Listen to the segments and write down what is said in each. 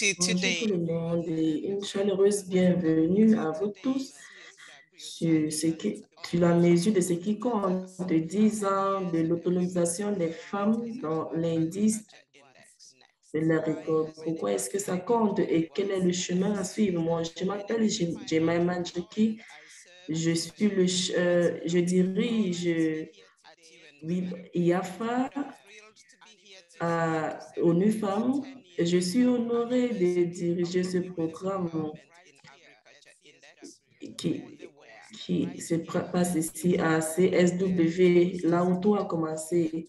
Bonjour tout le monde et une chaleureuse bienvenue à vous tous sur la mesure de ce qui compte de 10 ans de l'autonomisation des femmes dans l'indice de la récolte. Pourquoi est-ce que ça compte et quel est le chemin à suivre? Moi, je m'appelle Jemima Njiki. Je dirige IAFA à ONU Femmes. Je suis honorée de diriger ce programme qui, qui se passe ici à CSW, là où tout a commencé.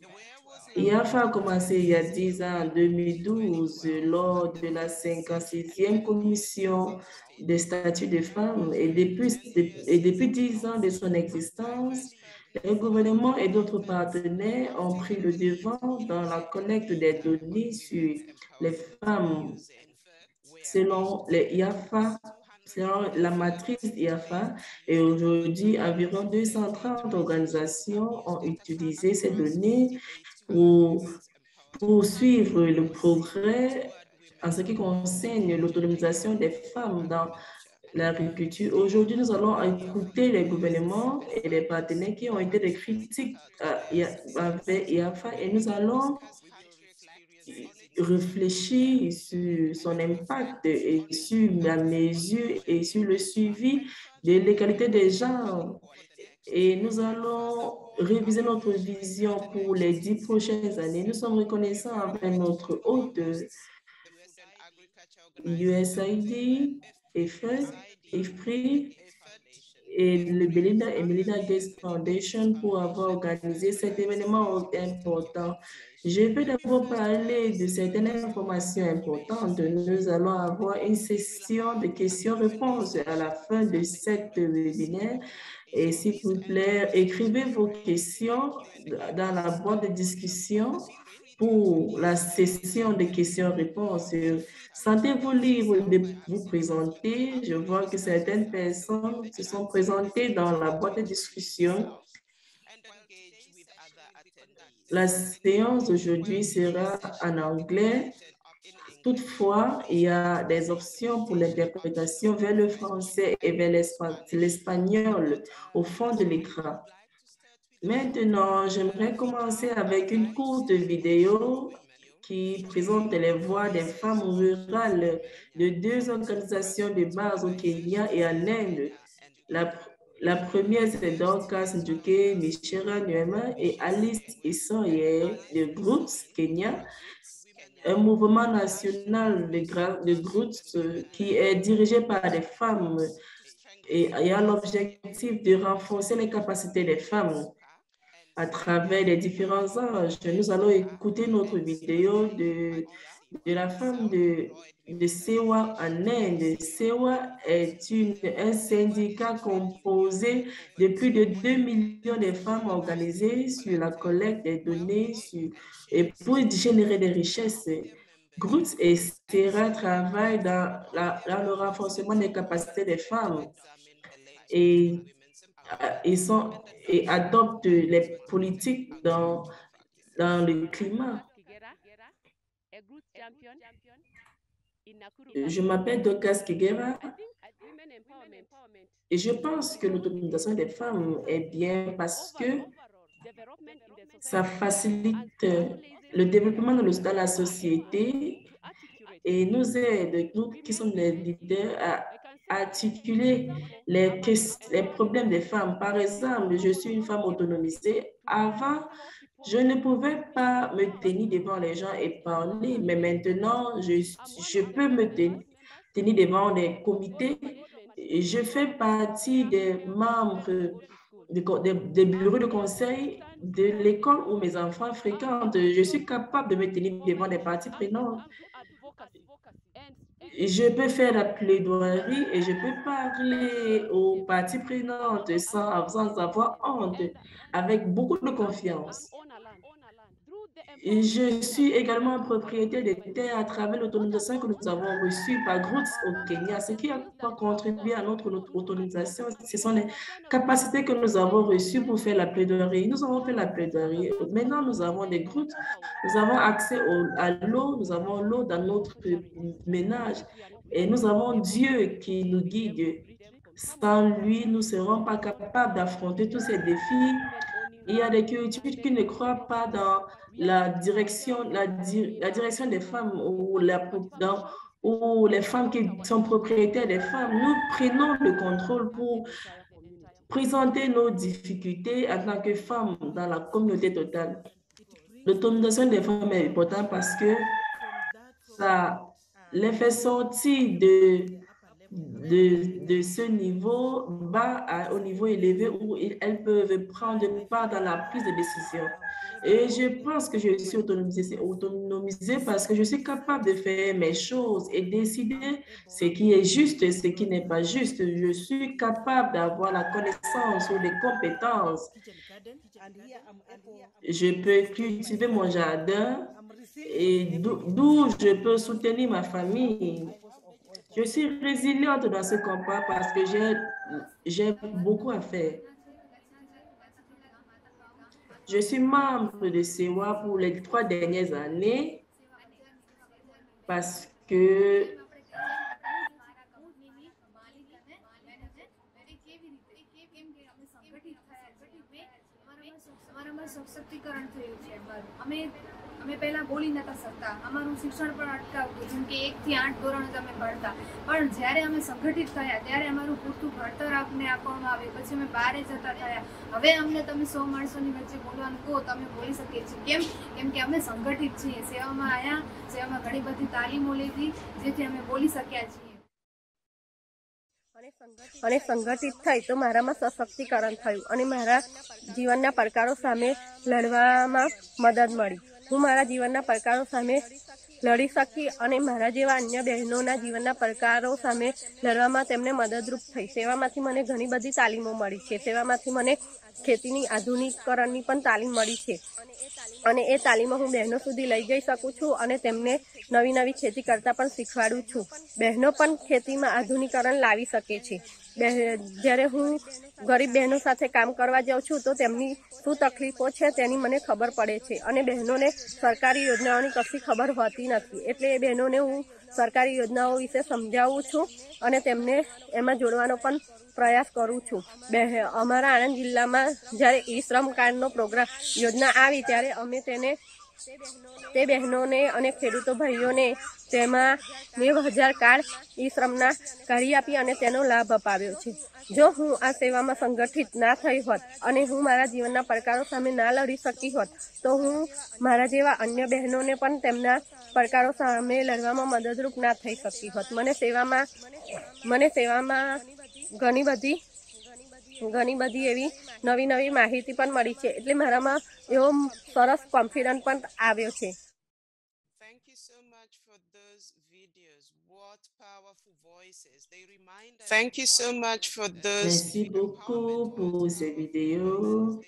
IAFA a commencé il y a 10 ans, en 2012, lors de la 56e commission des statuts des femmes. Et depuis 10 ans de son existence, le gouvernement et d'autres partenaires ont pris le devant dans la collecte des données sur les femmes. Selon les IAFA, selon la matrice IAFA, et aujourd'hui, environ 230 organisations ont utilisé ces données pour poursuivre le progrès en ce qui concerne l'autonomisation des femmes dans l'agriculture. Aujourd'hui, nous allons écouter les gouvernements et les partenaires qui ont été des critiques avec IAFA et nous allons réfléchir sur son impact et sur la mesure et sur le suivi de l'égalité des genres. Et nous allons réviser notre vision pour les 10 prochaines années. Nous sommes reconnaissants avec notre hôte USAID, EFED, IFPRI et le Belinda et Melinda Gates Foundation pour avoir organisé cet événement important. Je vais d'abord parler de certaines informations importantes. Nous allons avoir une session de questions-réponses à la fin de cette webinaire. Et s'il vous plaît, écrivez vos questions dans la boîte de discussion pour la session de questions-réponses. Sentez-vous libre de vous présenter. Je vois que certaines personnes se sont présentées dans la boîte de discussion. La séance d'aujourd'hui sera en anglais. Toutefois, il y a des options pour l'interprétation vers le français et vers l'espagnol au fond de l'écran. Maintenant, j'aimerais commencer avec une courte vidéo qui présente les voix des femmes rurales de deux organisations de base au Kenya et en Inde. La première, c'est Dorcas Njuke, Michera Nuema et Alice Isoye de Roots Kenya, un mouvement national de Roots qui est dirigé par des femmes et a l'objectif de renforcer les capacités des femmes à travers les différents âges. Nous allons écouter notre vidéo de la femme de Sewa en Inde. Sewa est un syndicat composé de plus de 2 millions de femmes organisées sur la collecte des données et pour générer des richesses. Groots et Sera travaillent dans le renforcement des capacités des femmes et et adoptent les politiques dans le climat. Je m'appelle Dorcas Kigera et je pense que l'autonomisation des femmes est bien parce que ça facilite le développement dans la société et nous aide, nous qui sommes les leaders, à articuler les problèmes des femmes. Par exemple, je suis une femme autonomisée. Avant, je ne pouvais pas me tenir devant les gens et parler, mais maintenant, je peux me tenir devant des comités. Je fais partie des membres des bureaux de conseil de l'école où mes enfants fréquentent. Je suis capable de me tenir devant des parties prenantes. Je peux faire la plaidoirie et je peux parler aux parties prenantes sans avoir honte, avec beaucoup de confiance. Et je suis également propriétaire des terres à travers l'autonomisation que nous avons reçue par Groots au Kenya. Ce qui a contribué à notre autonomisation, ce sont les capacités que nous avons reçues pour faire la plaidoirie. Nous avons fait la plaidoirie. Maintenant, nous avons des Groots. Nous avons accès à l'eau. Nous avons l'eau dans notre ménage. Et nous avons Dieu qui nous guide. Sans lui, nous ne serons pas capables d'affronter tous ces défis. Il y a des cultures qui ne croient pas dans la direction, la direction des femmes ou les femmes qui sont propriétaires des femmes. Nous prenons le contrôle pour présenter nos difficultés en tant que femmes dans la communauté totale. L'autonomisation des femmes est importante parce que ça les fait sortir de ce niveau bas au niveau élevé où elles peuvent prendre part dans la prise de décision. Et je pense que je suis autonomisée parce que je suis capable de faire mes choses et décider ce qui est juste et ce qui n'est pas juste. Je suis capable d'avoir la connaissance ou les compétences. Je peux cultiver mon jardin et d'où je peux soutenir ma famille. Je suis résiliente dans ce combat parce que j'ai beaucoup à faire. Je suis membre de CEWA pour les 3 dernières années parce que અમે પહેલા બોલી નતા શકતા, અમારું શિક્ષણ પણ અટકાવતું, જેમ કે 1 થી 8 ધોરણ જ અમે ભણતા. પણ જ્યારે અમે સંગઠિત થયા ત્યારે અમારું પૂરતું ભણતર આપને આપવામાં આવે, પછી અમે બહાર જતા થયા. હવે અમને તમે 100 માણસોની વચ્ચે બોલવાનું કહો તો અમે બોલી શકીએ છીએ. કેમ કે અમે સંગઠિત છીએ, સેવામાં આવ્યા, સેવામાં ઘણી બધી તાલીમો લીધી, જેથી અમે બોલી શક્યા છીએ. અને સંગઠિત થઈ તો મારામાં સશક્તિકરણ થયું અને મારા જીવનના પડકારો સામે લડવામાં મદદ મળી. હું મારા જીવનના પડકારો સામે લડી શકી અને મારા જેવા અન્ય બહેનોના જીવનના પડકારો સામે લડવામાં તેમને મદદરૂપ થઈ. સેવામાંથી મને ઘણી બધી તાલીમો મળી છે. સેવામાંથી મને ખેતીની આધુનિકીકરણની પણ તાલીમ મળી છે અને એ તાલીમો હું બહેનો સુધી લઈ જઈ શકું છું અને તેમને નવી નવી ખેતી કરતા પણ શીખવાડું છું. બહેનો પણ ખેતીમાં આધુનિકીકરણ લાવી શકે છે. જ્યારે હું ગરીબ બહેનો સાથે કામ કરવા જાઉં છું તો તેમની શું તકલીફો છે તેની મને ખબર પડે છે અને બહેનોને સરકારી યોજનાઓની કશી ખબર હોતી નથી. એટલે એ બહેનોને હું સરકારી યોજનાઓ વિશે સમજાવું છું અને તેમને એમાં જોડવાનો પણ પ્રયાસ કરું છું. અમારા આણંદ જિલ્લામાં જ્યારે ઈ શ્રમ કાર્ડનો પ્રોગ્રામ યોજના આવી ત્યારે અમે તે બહેનોને અને ખેડૂતો ભાઈઓને તેમાં 90,000 કાર્ડ ઈ શ્રમના કાઢી આપી અને તેનો લાભ અપાવ્યો છે. જો હું આ સેવામાં સંગઠિત ના થઈ હોત અને હું મારા જીવનના પડકારો સામે ના લડી શકી હોત તો હું મારા જેવા અન્ય બહેનોને પણ તેમના પડકારો સામે લડવામાં મદદરૂપ ના થઈ શકી હોત. મને સેવામાં ઘણી બધી એવી નવી માહિતી પણ મળી છે. એટલે મારામાં એવો સરસ કોન્ફિડન્સ પણ આવ્યો છે. Merci beaucoup pour ces vidéos.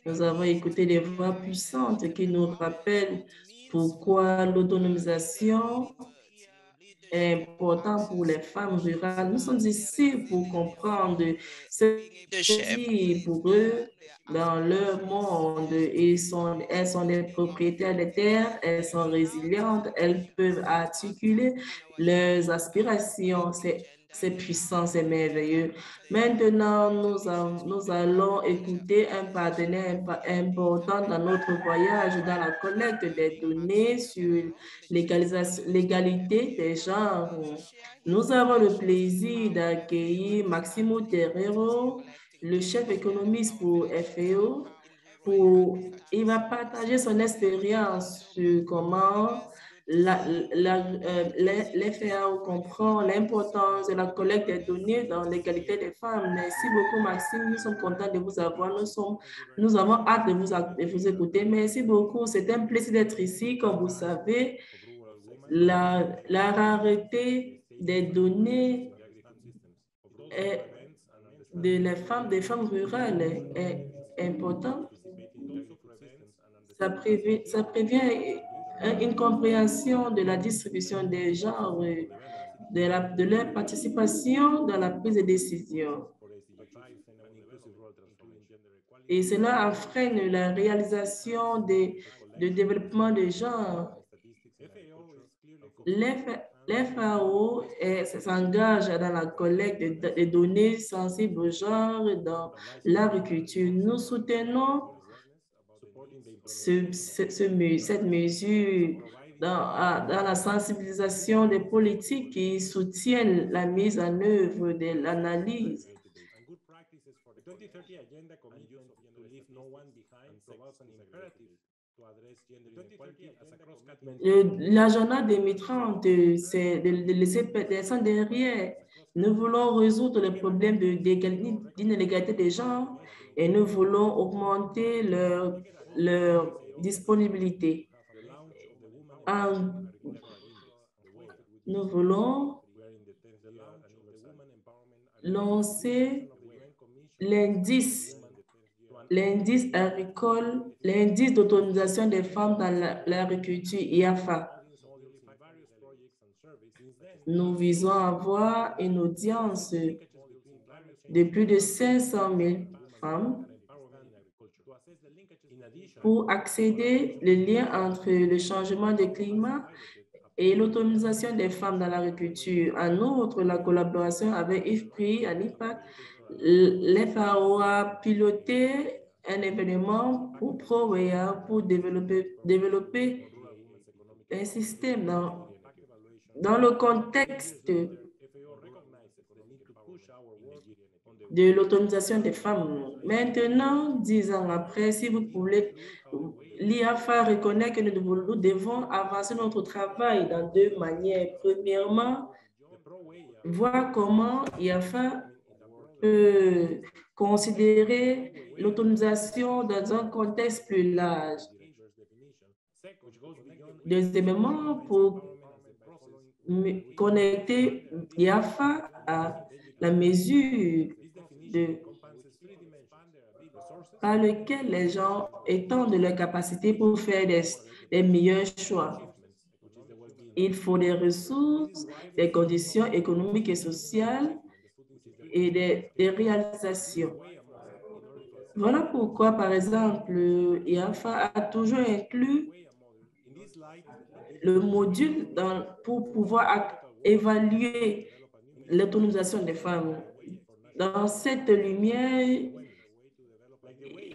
Nous avons écouté des voix puissantes qui nous rappellent pourquoi l'autonomisation est importante pour les femmes rurales. Nous sommes ici pour comprendre ce qui pour eux dans leur monde. Elles sont des propriétaires de terres, elles sont résilientes, elles peuvent articuler leurs aspirations. C'est puissant, c'est merveilleux. Maintenant, nous allons écouter un partenaire important dans notre voyage dans la collecte des données sur l'égalité des genres. Nous avons le plaisir d'accueillir Maximo Terrero, le chef économiste pour FAO. Il va partager son expérience sur comment l'FAO comprend l'importance de la collecte des données dans l'égalité des femmes. Merci beaucoup, Maxime. Nous sommes contents de vous avoir. Nous avons hâte de vous écouter. Merci beaucoup. C'est un plaisir d'être ici. Comme vous savez, la rareté des données des femmes rurales est importante. ça prévient une compréhension de la distribution des genres, de leur participation dans la prise de décision. Et cela freine la réalisation de développement de genre. L'FAO s'engage dans la collecte de données sensibles au genre dans l'agriculture. Nous soutenons cette mesure dans la sensibilisation des politiques qui soutiennent la mise en œuvre de l'analyse. L'agenda 2030, c'est de laisser personne derrière. Nous voulons résoudre le problème d'inégalité des genres et nous voulons augmenter leur disponibilité. Nous voulons lancer l'indice agricole, l'indice d'autonomisation des femmes dans l'agriculture, IAFA. Nous visons à avoir une audience de plus de 500 000 femmes pour accéder le lien entre le changement de climat et l'autonomisation des femmes dans l'agriculture. En outre, la collaboration avec IFPRI, en IPAC, l'FAO a piloté un événement pour ProWea pour développer un système dans le contexte de l'autonomisation des femmes. Maintenant, 10 ans après, si vous voulez, l'IAFA reconnaît que nous devons avancer notre travail dans deux manières. Premièrement, voir comment l'IAFA peut considérer l'autonomisation dans un contexte plus large. Deuxièmement, pour connecter l'IAFA à la mesure par lequel les gens étendent leurs capacités pour faire des meilleurs choix. Il faut des ressources, des conditions économiques et sociales et des réalisations. Voilà pourquoi, par exemple, l'IAFA a toujours inclus le module pour pouvoir évaluer l'autonomisation des femmes. Dans cette lumière,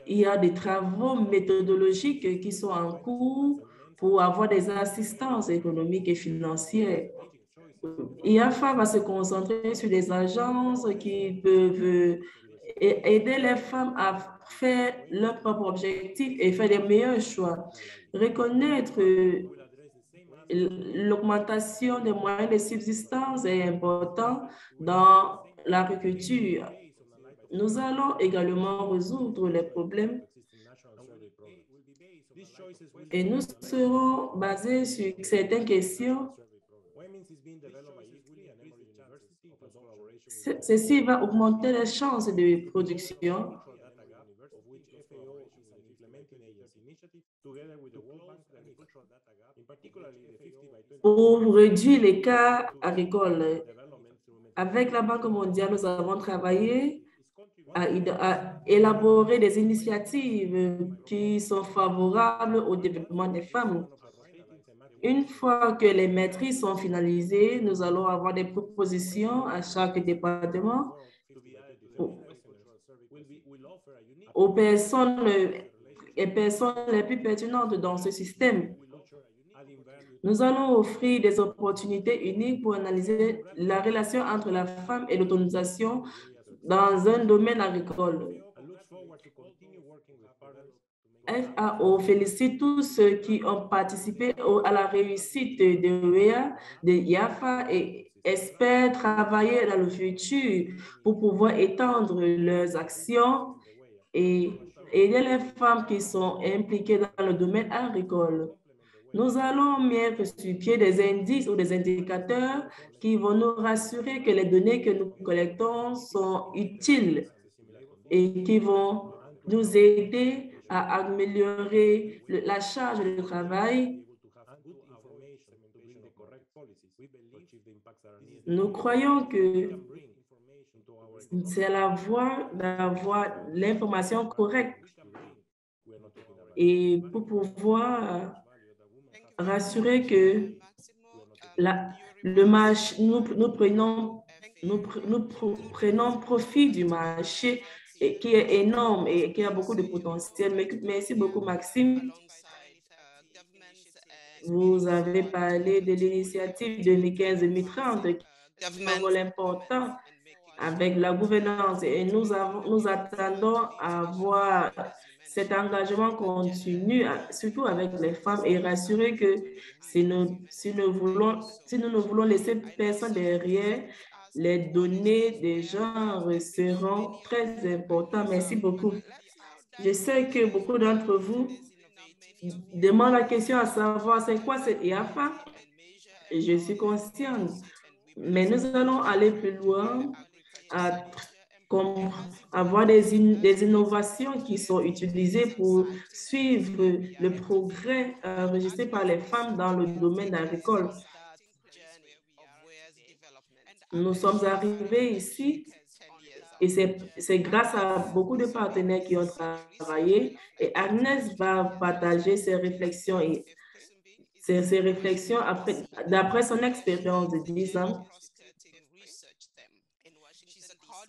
il y a des travaux méthodologiques qui sont en cours pour avoir des assistances économiques et financières. IAFA va se concentrer sur des agences qui peuvent aider les femmes à faire leurs propres objectifs et faire des meilleurs choix. Reconnaître l'augmentation des moyens de subsistance est important dans l'agriculture. Nous allons également résoudre les problèmes et nous serons basés sur certaines questions. Ceci va augmenter les chances de production pour réduire les cas agricoles. Avec la Banque mondiale, nous avons travaillé à élaborer des initiatives qui sont favorables au développement des femmes. Une fois que les maîtrises sont finalisées, nous allons avoir des propositions à chaque département aux personnes les plus pertinentes dans ce système. Nous allons offrir des opportunités uniques pour analyser la relation entre la femme et l'autonomisation dans un domaine agricole. FAO félicite tous ceux qui ont participé à la réussite de IAFA et espère travailler dans le futur pour pouvoir étendre leurs actions et aider les femmes qui sont impliquées dans le domaine agricole. Nous allons mettre sur pied des indices ou des indicateurs qui vont nous rassurer que les données que nous collectons sont utiles et qui vont nous aider à améliorer la charge de travail. Nous croyons que c'est la voie d'avoir l'information correcte et pour pouvoir rassurer que le marché, nous prenons profit du marché et qui est énorme et qui a beaucoup de potentiel. Merci beaucoup, Maxime. Vous avez parlé de l'initiative 2015-2030 qui a un rôle important avec la gouvernance et nous attendons à voir cet engagement continu, surtout avec les femmes, et rassurer que si nous ne voulons laisser personne derrière, les données des genres seront très importantes. Merci beaucoup. Je sais que beaucoup d'entre vous demandent la question à savoir c'est quoi cette IAFA? Et je suis consciente, mais nous allons aller plus loin à avoir des innovations qui sont utilisées pour suivre le progrès enregistré par les femmes dans le domaine agricole. Nous sommes arrivés ici et c'est grâce à beaucoup de partenaires qui ont travaillé et Agnès va partager ses réflexions d'après son expérience de 10 ans.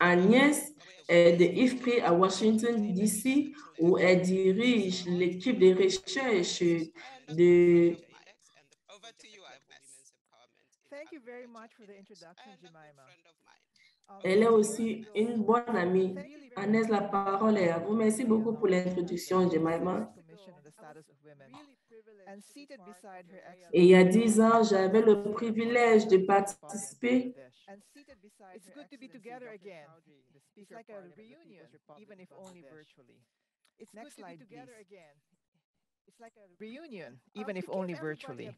Agnès est de IFPRI à Washington, D.C., où elle dirige l'équipe de recherche de... Elle est aussi une bonne amie. Agnès, la parole est à vous. Merci beaucoup pour l'introduction, Jemima. Et il y a 10 ans, j'avais le privilège de participer. It's good to be together again. It's like a reunion, even if only virtually. Next slide, please. It's like a reunion, even if only virtually.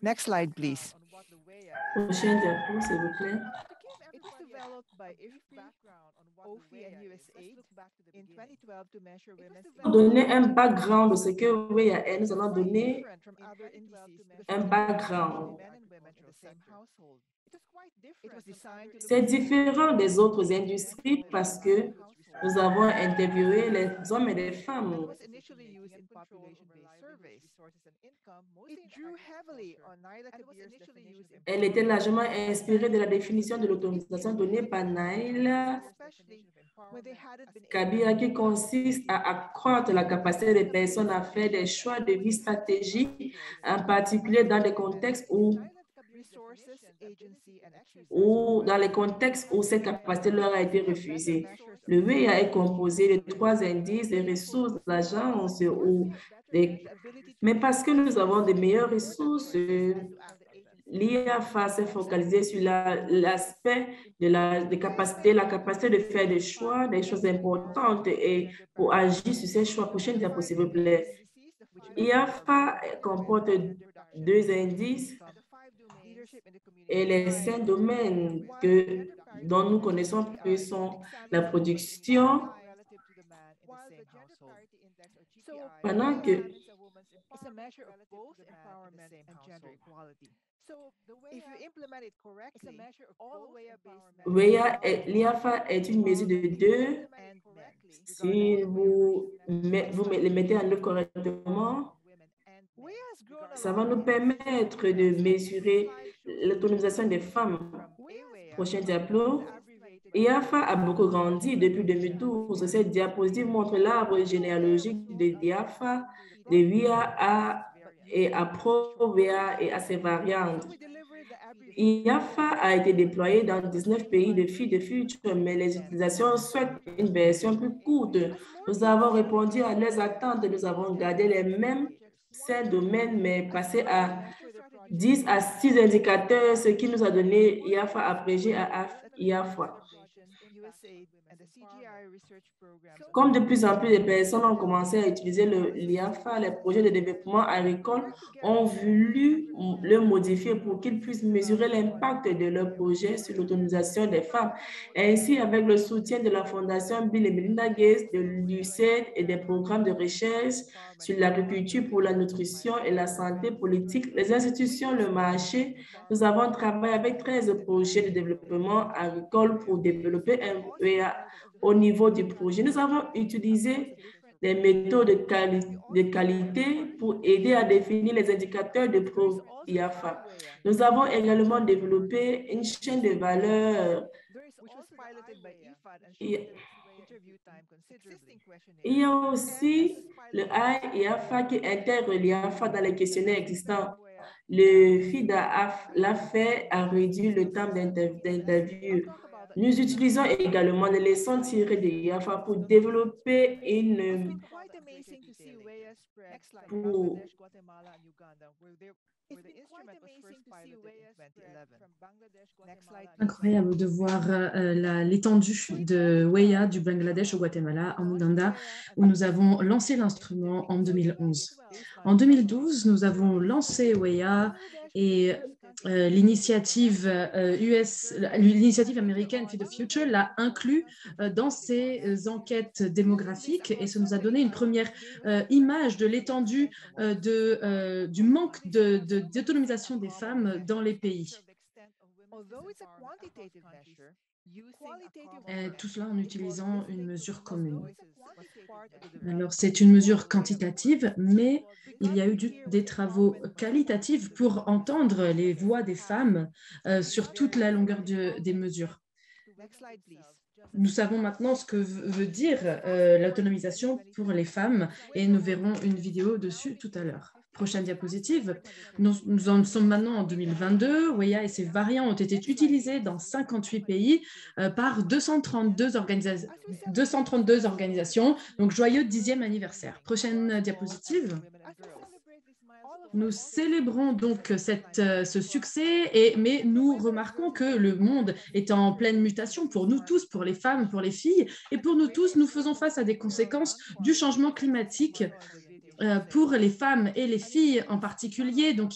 Next slide, please. Prochaine diapo, s'il vous plaît. It was developed by IFPRI, OFI, and USAID in 2012 to measure women's... Pour donner un background de ce que WEA est, nous allons donner un background. C'est différent des autres industries parce que nous avons interviewé les hommes et les femmes. Elle était largement inspirée de la définition de l'automatisation donnée par Naila Kabir, qui consiste à accroître la capacité des personnes à faire des choix de vie stratégiques, en particulier dans des contextes où dans les contextes où cette capacité leur a été refusée. Le WEA est composé de 3 indices des ressources de l'agence, mais parce que nous avons de meilleures ressources, l'IAFA s'est focalisée sur l'aspect de la capacité de faire des choix, des choses importantes et pour agir sur ces choix. Prochaine diapo, s'il vous plaît. IAFA comporte 2 indices et les 5 domaines dont nous connaissons plus sont la production, pendant que l'IAFA est une mesure de 2. Si vous les mettez en œuvre correctement, ça va nous permettre de mesurer l'autonomisation des femmes. Prochain diapo. IAFA a beaucoup grandi depuis 2012. Cette diapositive montre l'arbre généalogique de IAFA, de WEA et à Pro-WEA et à ses variantes. IAFA a été déployé dans 19 pays depuis the future, mais les utilisations souhaitent une version plus courte. Nous avons répondu à leurs attentes. Nous avons gardé les mêmes 5 domaines, mais passé à 10 à 6 indicateurs, ce qui nous a donné IAFA abrégé à IAFA. Comme de plus en plus de personnes ont commencé à utiliser l'IAFA, les projets de développement agricole ont voulu le modifier pour qu'ils puissent mesurer l'impact de leur projet sur l'autonomisation des femmes. Ainsi, avec le soutien de la Fondation Bill et Melinda Gates, de l'USAID et des programmes de recherche sur l'agriculture pour la nutrition et la santé politique, les institutions, le marché, nous avons travaillé avec 13 projets de développement agricole pour développer un EA au niveau du projet. Nous avons utilisé des méthodes de qualité pour aider à définir les indicateurs de pro-IAFA. Nous avons également développé une chaîne de valeur. Il y a aussi le IAFA qui intègre l'IAFA dans les questionnaires existants. Le FIDA-LAFE a réduit le temps d'interview. Nous utilisons également les leçons tirées de l'IAFA pour développer une Incroyable de voir l'étendue de WEA du Bangladesh au Guatemala, en Ouganda, où nous avons lancé l'instrument en 2011. En 2012, nous avons lancé WEA et l'initiative américaine Feed the Future l'a inclus dans ses enquêtes démographiques et ça nous a donné une première image de l'étendue du manque d'autonomisation des femmes dans les pays. Et tout cela en utilisant une mesure commune. Alors, c'est une mesure quantitative, mais il y a eu des travaux qualitatifs pour entendre les voix des femmes sur toute la longueur des mesures. Nous savons maintenant ce que veut dire l'autonomisation pour les femmes et nous verrons une vidéo dessus tout à l'heure. Prochaine diapositive. Nous en sommes maintenant en 2022. WEA et ses variants ont été utilisés dans 58 pays par 232 organisations. Donc, joyeux 10e anniversaire. Prochaine diapositive. Nous célébrons donc ce succès, mais nous remarquons que le monde est en pleine mutation pour nous tous, pour les femmes, pour les filles. Et pour nous tous, nous faisons face à des conséquences du changement climatique pour les femmes et les filles en particulier. Donc,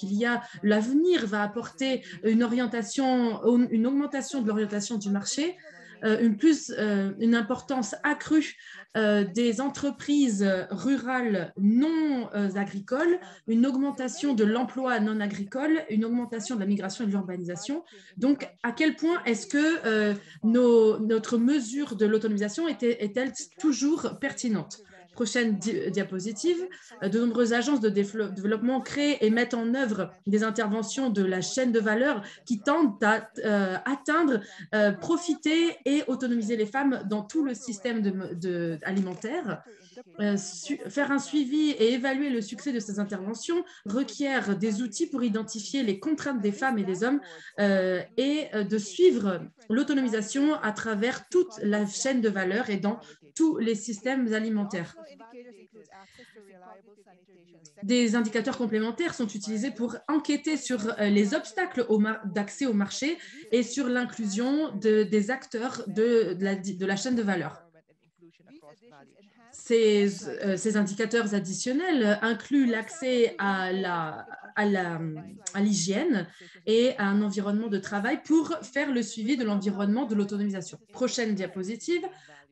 l'avenir va apporter une augmentation de l'orientation du marché, une importance accrue des entreprises rurales non agricoles, une augmentation de l'emploi non agricole, une augmentation de la migration et de l'urbanisation. Donc, à quel point est-ce que notre mesure de l'autonomisation est-elle toujours pertinente? Prochaine diapositive. De nombreuses agences de développement créent et mettent en œuvre des interventions de la chaîne de valeur qui tentent à atteindre, profiter et autonomiser les femmes dans tout le système alimentaire. Faire un suivi et évaluer le succès de ces interventions requiert des outils pour identifier les contraintes des femmes et des hommes et de suivre l'autonomisation à travers toute la chaîne de valeur et dans tous les systèmes alimentaires. Des indicateurs complémentaires sont utilisés pour enquêter sur les obstacles d'accès au marché et sur l'inclusion des acteurs de la chaîne de valeur. Ces indicateurs additionnels incluent l'accès à l'hygiène et à un environnement de travail pour faire le suivi de l'environnement de l'autonomisation. Prochaine diapositive.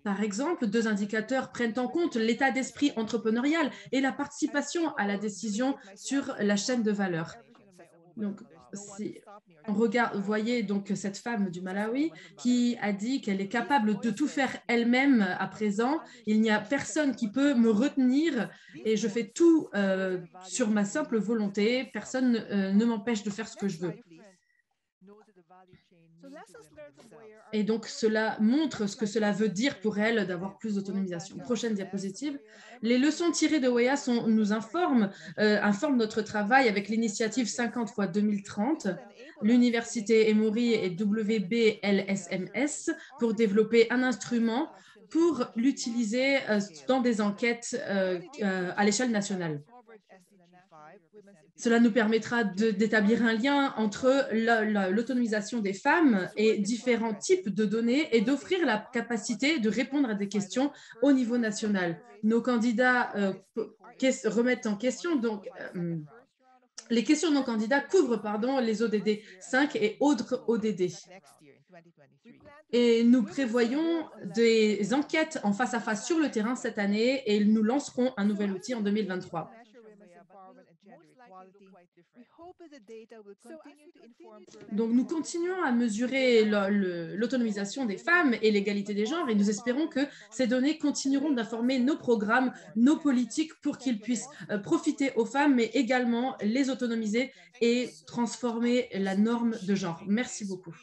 Par exemple, 2 indicateurs prennent en compte l'état d'esprit entrepreneurial et la participation à la décision sur la chaîne de valeur. Donc, si on regarde, vous voyez donc cette femme du Malawi qui a dit qu'elle est capable de tout faire elle-même à présent. Il n'y a personne qui peut me retenir et je fais tout sur ma simple volonté. Personne ne m'empêche de faire ce que je veux. Et donc, cela montre ce que cela veut dire pour elle d'avoir plus d'autonomisation. Prochaine diapositive. Les leçons tirées de WEA nous informent notre travail avec l'initiative 50 x 2030, l'Université Emory et WBLSMS pour développer un instrument pour l'utiliser dans des enquêtes à l'échelle nationale. Cela nous permettra d'établir un lien entre l'autonomisation des femmes et différents types de données et d'offrir la capacité de répondre à des questions au niveau national. Nos candidats remettent en question, donc, les questions de nos candidats couvrent les ODD 5 et autres ODD. Et nous prévoyons des enquêtes en face à face sur le terrain cette année et nous lancerons un nouvel outil en 2023. Donc, nous continuons à mesurer l'autonomisation des femmes et l'égalité des genres et nous espérons que ces données continueront d'informer nos programmes, nos politiques pour qu'ils puissent profiter aux femmes, mais également les autonomiser et transformer la norme de genre. Merci beaucoup.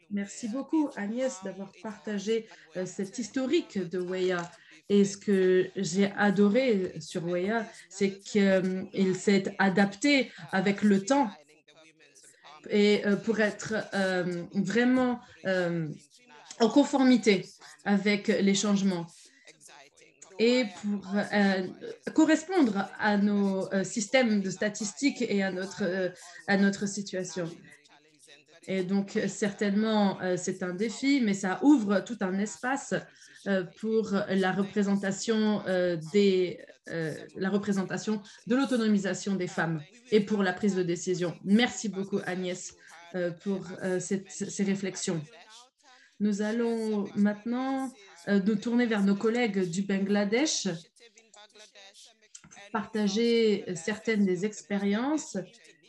Merci beaucoup, Agnès, d'avoir partagé cet historique de WEA. Et ce que j'ai adoré sur WEA, c'est qu'il s'est adapté avec le temps et pour être vraiment en conformité avec les changements et pour correspondre à nos systèmes de statistiques et à notre situation. Et donc, certainement, c'est un défi, mais ça ouvre tout un espace pour la représentation de l'autonomisation des femmes et pour la prise de décision. Merci beaucoup, Agnès, pour ces réflexions. Nous allons maintenant nous tourner vers nos collègues du Bangladesh, partager certaines des expériences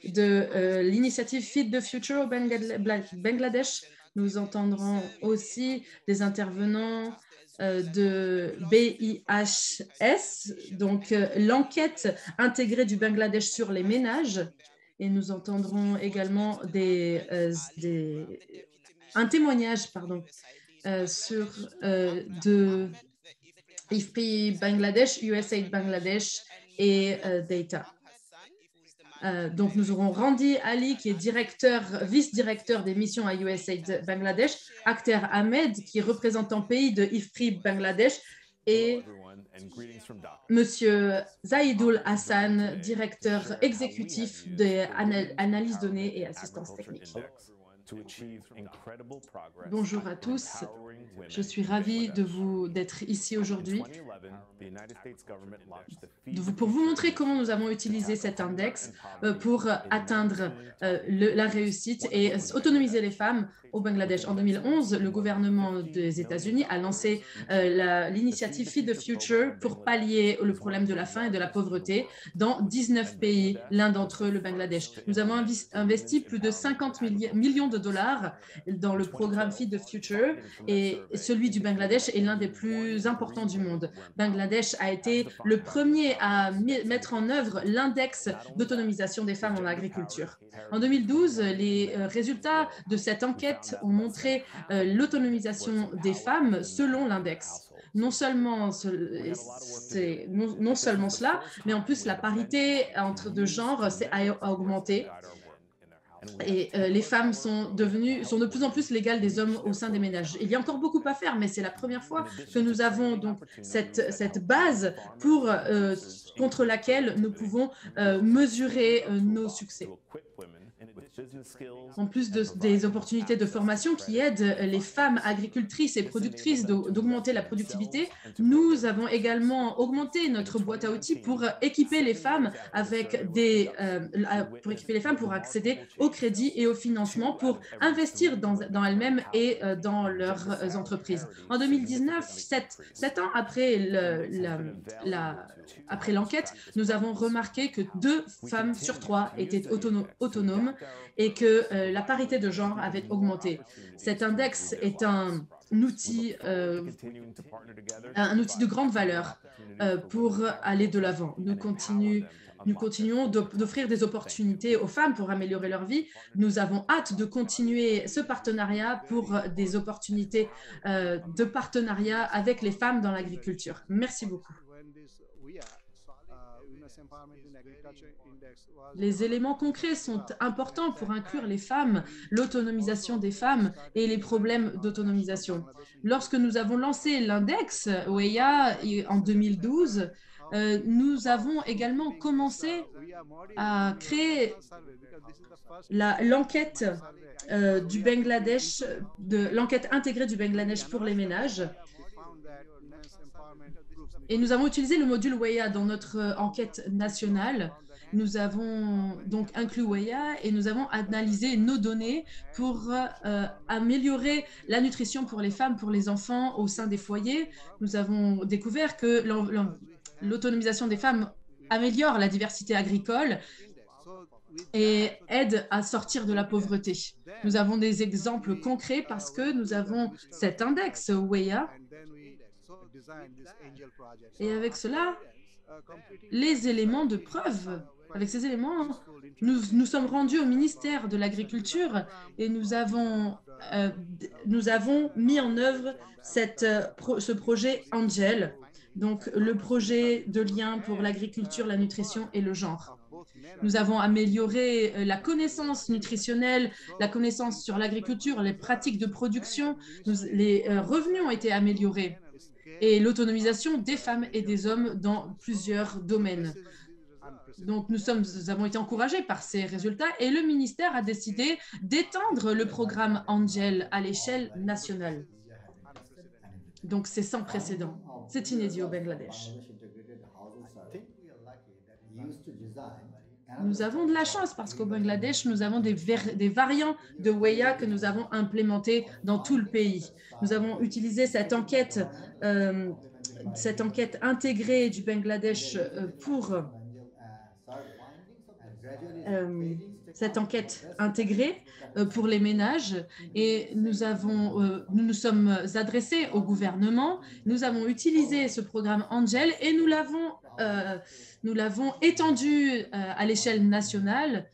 de l'initiative Feed the Future au Bangladesh. Nous entendrons aussi des intervenants de BIHS, donc l'enquête intégrée du Bangladesh sur les ménages. Et nous entendrons également un témoignage sur de IFPRI Bangladesh, USAID Bangladesh et Data. Donc, nous aurons Randy Ali, qui est vice-directeur des missions à USAID Bangladesh, Akhter Ahmed, qui est représentant pays de IFPRI Bangladesh, et Monsieur Zaidul Hassan, directeur exécutif des analyses données et assistance technique. Bonjour à tous, je suis ravie d'être ici aujourd'hui pour vous montrer comment nous avons utilisé cet index pour atteindre la réussite et autonomiser les femmes au Bangladesh. En 2011, le gouvernement des États-Unis a lancé l'initiative Feed the Future pour pallier le problème de la faim et de la pauvreté dans 19 pays, l'un d'entre eux le Bangladesh. Nous avons investi plus de 50 millions de dollars dans le programme Feed the Future et celui du Bangladesh est l'un des plus importants du monde. Bangladesh a été le premier à mettre en œuvre l'index d'autonomisation des femmes en agriculture. En 2012, les résultats de cette enquête ont montré l'autonomisation des femmes selon l'index. Non seulement cela, mais en plus la parité entre deux genres a augmenté. Et les femmes sont de plus en plus l'égale des hommes au sein des ménages. Il y a encore beaucoup à faire, mais c'est la première fois que nous avons donc cette base contre laquelle nous pouvons mesurer nos succès. En plus des opportunités de formation qui aident les femmes agricultrices et productrices d'augmenter la productivité, nous avons également augmenté notre boîte à outils pour équiper les femmes pour accéder au crédit et au financement pour investir dans elles-mêmes et dans leurs entreprises. En 2019, 7 ans après l'enquête, nous avons remarqué que 2 femmes sur 3 étaient autonomes et que la parité de genre avait augmenté. Cet index est un outil de grande valeur pour aller de l'avant. Nous continuons d'offrir des opportunités aux femmes pour améliorer leur vie. Nous avons hâte de continuer ce partenariat pour des opportunités de partenariat avec les femmes dans l'agriculture. Merci beaucoup. Les éléments concrets sont importants pour inclure les femmes, l'autonomisation des femmes et les problèmes d'autonomisation. Lorsque nous avons lancé l'index WEA en 2012, nous avons également commencé à créer l'enquête du Bangladesh, l'enquête intégrée du Bangladesh pour les ménages. Et nous avons utilisé le module WEA dans notre enquête nationale. Nous avons donc inclus WEA et nous avons analysé nos données pour améliorer la nutrition pour les femmes, pour les enfants au sein des foyers. Nous avons découvert que l'autonomisation des femmes améliore la diversité agricole et aide à sortir de la pauvreté. Nous avons des exemples concrets parce que nous avons cet index WEA. Et avec cela, les éléments de preuve, avec ces éléments, nous sommes rendus au ministère de l'Agriculture et nous avons mis en œuvre ce projet Angel, donc le projet de lien pour l'agriculture, la nutrition et le genre. Nous avons amélioré la connaissance nutritionnelle, la connaissance sur l'agriculture, les pratiques de production, les revenus ont été améliorés et l'autonomisation des femmes et des hommes dans plusieurs domaines. Donc, nous avons été encouragés par ces résultats et le ministère a décidé d'étendre le programme Angel à l'échelle nationale. Donc, c'est sans précédent. C'est inédit au Bangladesh. Nous avons de la chance parce qu'au Bangladesh, nous avons des variants de WEA que nous avons implémentés dans tout le pays. Nous avons utilisé cette enquête intégrée du Bangladesh pour cette enquête intégrée pour les ménages et nous nous sommes adressés au gouvernement. Nous avons utilisé ce programme Angel et nous l'avons étendu à l'échelle nationale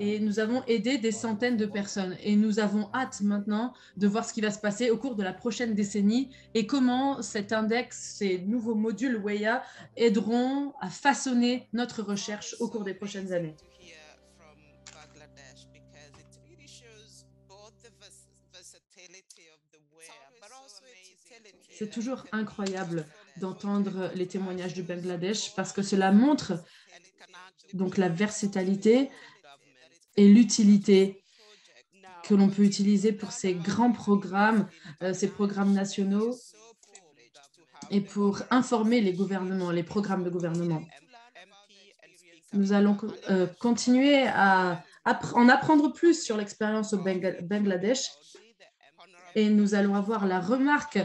et nous avons aidé des centaines de personnes. Et nous avons hâte maintenant de voir ce qui va se passer au cours de la prochaine décennie et comment cet index, ces nouveaux modules WEA aideront à façonner notre recherche au cours des prochaines années. C'est toujours incroyable d'entendre les témoignages du Bangladesh parce que cela montre donc la versatilité et l'utilité que l'on peut utiliser pour ces grands programmes, ces programmes nationaux et pour informer les gouvernements, les programmes de gouvernement. Nous allons continuer à en apprendre plus sur l'expérience au Bangladesh et nous allons avoir la remarque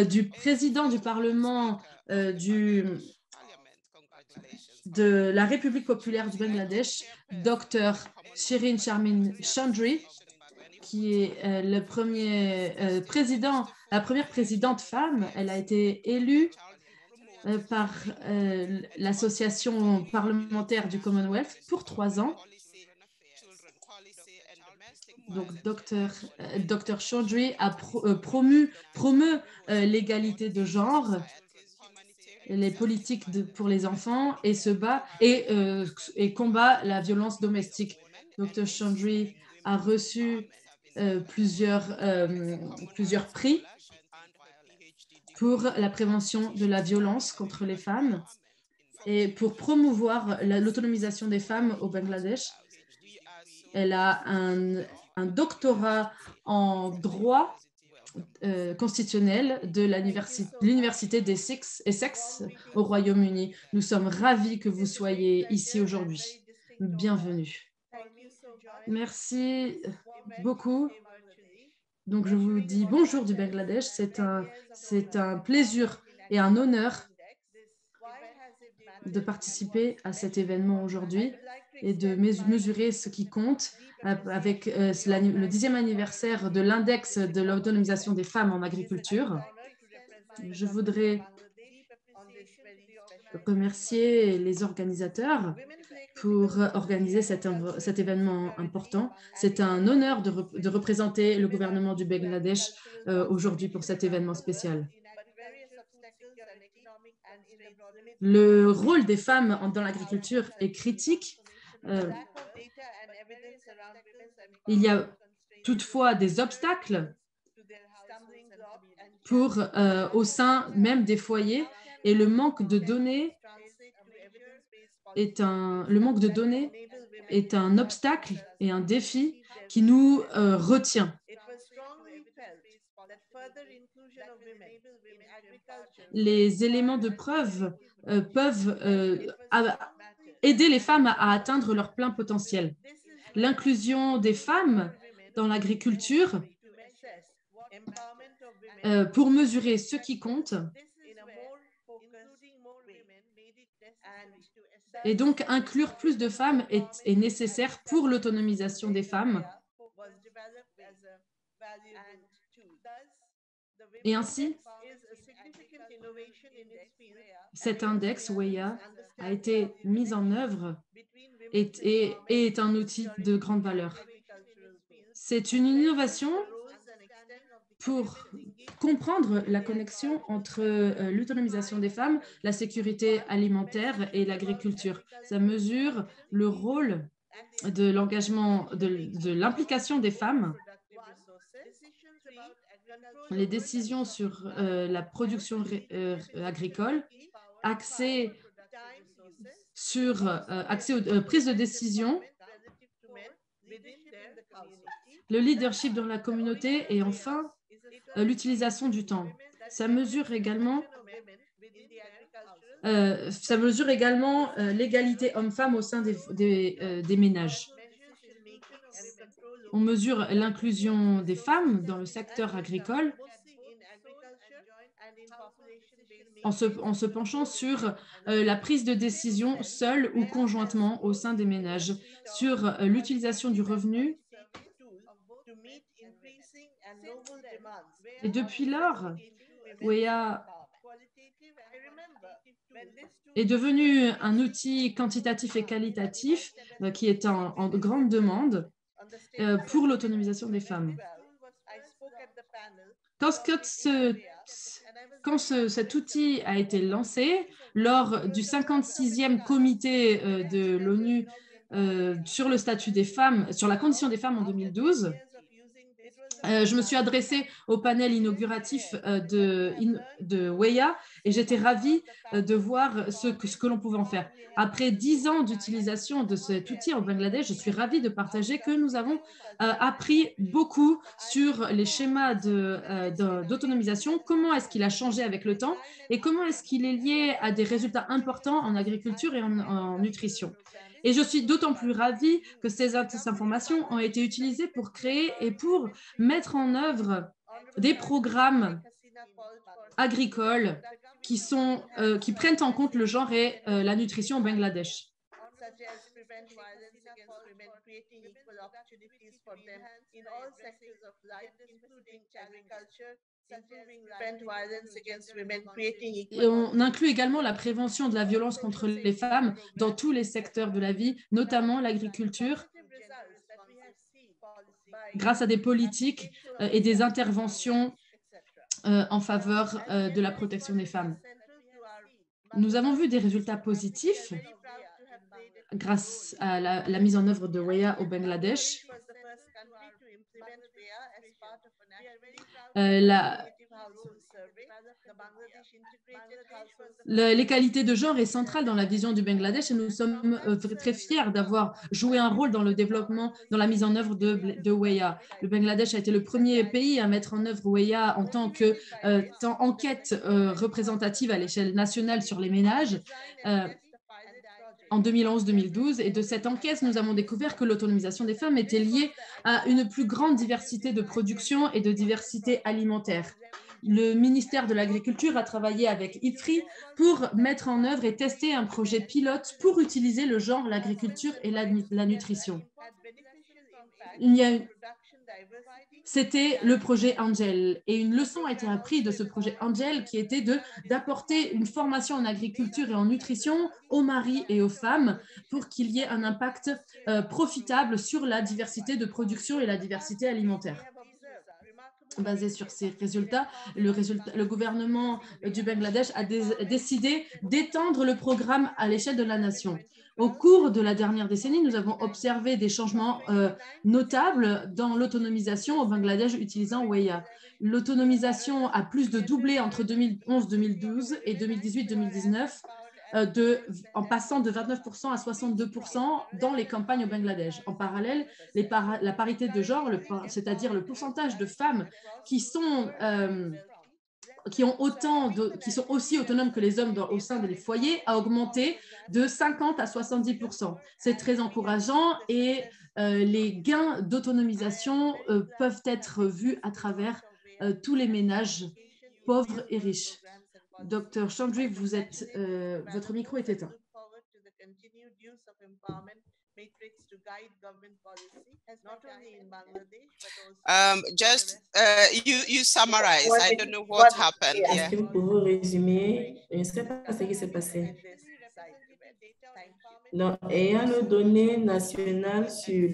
du président du Parlement de la République populaire du Bangladesh, Dr. Shirin Sharmin Chaudhry, qui est la première présidente femme. Elle a été élue par l'association parlementaire du Commonwealth pour 3 ans. Donc, Dr. Chaudhry a promeut l'égalité de genre, les politiques pour les enfants et se bat et combat la violence domestique. Dr. Chaudhry a reçu plusieurs prix pour la prévention de la violence contre les femmes et pour promouvoir l'autonomisation des femmes au Bangladesh. Elle a un doctorat en droit constitutionnel de l'Université d'Essex au Royaume-Uni. Nous sommes ravis que vous soyez ici aujourd'hui. Bienvenue. Merci beaucoup. Donc, je vous dis bonjour du Bangladesh. C'est un plaisir et un honneur de participer à cet événement aujourd'hui et de mesurer ce qui compte avec le 10e anniversaire de l'index de l'autonomisation des femmes en agriculture. Je voudrais remercier les organisateurs pour organiser cet événement important. C'est un honneur de représenter le gouvernement du Bangladesh aujourd'hui pour cet événement spécial. Le rôle des femmes dans l'agriculture est critique. Il y a toutefois des obstacles au sein même des foyers, et le manque de données est un obstacle et un défi qui nous retient. Les éléments de preuve peuvent aider les femmes à atteindre leur plein potentiel. L'inclusion des femmes dans l'agriculture pour mesurer ce qui compte et donc inclure plus de femmes est nécessaire pour l'autonomisation des femmes. Et ainsi, cet index WEA a été mis en œuvre et est un outil de grande valeur. C'est une innovation pour comprendre la connexion entre l'autonomisation des femmes, la sécurité alimentaire et l'agriculture. Ça mesure le rôle de l'engagement, de l'implication des femmes. Les décisions sur la production agricole, accès aux prises de décision, le leadership dans la communauté et enfin l'utilisation du temps. Ça mesure également l'égalité homme-femme au sein des ménages. On mesure l'inclusion des femmes dans le secteur agricole en se penchant sur la prise de décision seule ou conjointement au sein des ménages, sur l'utilisation du revenu. Et depuis lors, WEA est devenu un outil quantitatif et qualitatif qui est en grande demande pour l'autonomisation des femmes. Quand cet outil a été lancé, lors du 56e comité de l'ONU sur le statut des femmes, sur la condition des femmes en 2012, je me suis adressée au panel inauguratif de WEA et j'étais ravie de voir ce que l'on pouvait en faire. Après 10 ans d'utilisation de cet outil en Bangladesh, je suis ravie de partager que nous avons appris beaucoup sur les schémas d'autonomisation, comment est-ce qu'il a changé avec le temps et comment est-ce qu'il est lié à des résultats importants en agriculture et en nutrition. Et je suis d'autant plus ravie que ces informations ont été utilisées pour créer et pour mettre en œuvre des programmes agricoles qui prennent en compte le genre et la nutrition au Bangladesh. Et on inclut également la prévention de la violence contre les femmes dans tous les secteurs de la vie, notamment l'agriculture, grâce à des politiques et des interventions en faveur de la protection des femmes. Nous avons vu des résultats positifs grâce à la mise en œuvre de WEA au Bangladesh. L'égalité de genre est centrale dans la vision du Bangladesh et nous sommes très fiers d'avoir joué un rôle dans le développement, dans la mise en œuvre de WEA. Le Bangladesh a été le premier pays à mettre en œuvre WEA en tant qu'enquête représentative à l'échelle nationale sur les ménages en 2011-2012. Et de cette enquête, nous avons découvert que l'autonomisation des femmes était liée à une plus grande diversité de production et de diversité alimentaire. Le ministère de l'Agriculture a travaillé avec IFRI pour mettre en œuvre et tester un projet pilote pour utiliser le genre, l'agriculture et la nutrition. C'était le projet Angel et une leçon a été apprise de ce projet Angel qui était d'apporter une formation en agriculture et en nutrition aux maris et aux femmes pour qu'il y ait un impact profitable sur la diversité de production et la diversité alimentaire. Basé sur ces résultats, le gouvernement du Bangladesh a décidé d'étendre le programme à l'échelle de la nation. Au cours de la dernière décennie, nous avons observé des changements notables dans l'autonomisation au Bangladesh utilisant Weya. L'autonomisation a plus de doublé entre 2011-2012 et 2018-2019, en passant de 29% à 62% dans les campagnes au Bangladesh. En parallèle, la parité de genre, c'est-à-dire le pourcentage de femmes qui sont aussi autonomes que les hommes au sein des foyers, a augmenté de 50 à 70%. C'est très encourageant et les gains d'autonomisation peuvent être vus à travers tous les ménages pauvres et riches. Dr. Chandri, votre micro est éteint. You summarize. I don't know what happened Est-ce here. que vous pouvez résumer? Je ne sais pas ce qui s'est passé. Donc, ayant nos données nationales sur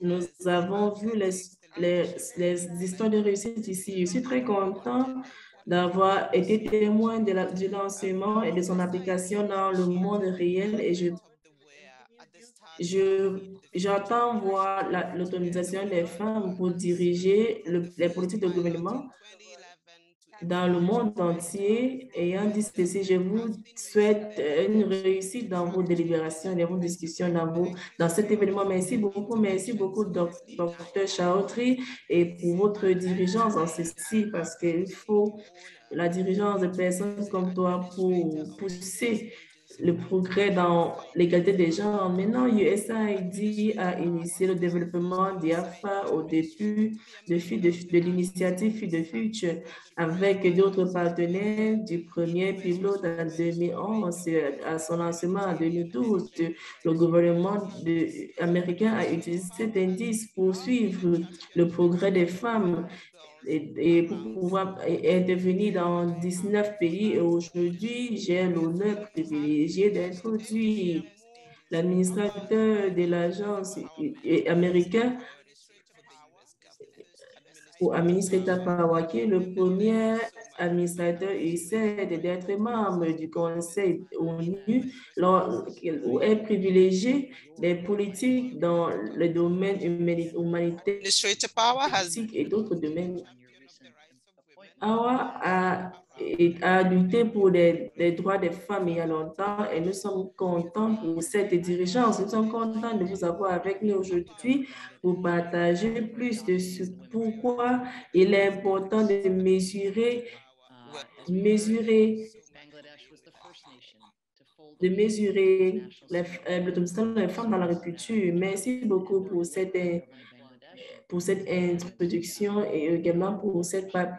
nous avons vu les histoires de réussite ici. Je suis très content d'avoir été témoin du lancement et de son application dans le monde réel et j'entends voir l'autonomisation des femmes pour diriger les politiques de gouvernement dans le monde entier. Ayant dit ceci, je vous souhaite une réussite dans vos délibérations, dans vos discussions, dans cet événement. Merci beaucoup, Dr. Chaudhry, et pour votre diligence en ceci, parce qu'il faut la dirigeance de personnes comme toi pour pousser le progrès dans l'égalité des genres. Maintenant, USAID a initié le développement d'IAFA au début de l'initiative Feed the Future avec d'autres partenaires du premier pilote en 2011 à son lancement en 2012. Le gouvernement américain a utilisé cet indice pour suivre le progrès des femmes et pour pouvoir intervenir dans 19 pays. Et aujourd'hui, j'ai l'honneur privilégié d'introduire l'administrateur de l'agence américaine pour administrateur Pawaki, le premier administrateur USAID d'être membre du Conseil ONU, où est privilégié des politiques dans le domaine humanitaire et d'autres domaines. AWA a lutté pour les droits des femmes il y a longtemps et nous sommes contents pour cette dirigeance. Nous sommes contents de vous avoir avec nous aujourd'hui pour partager plus de ce pourquoi il est important de mesurer l'autonomisation des femmes dans l'agriculture. Merci beaucoup pour cette introduction et également pour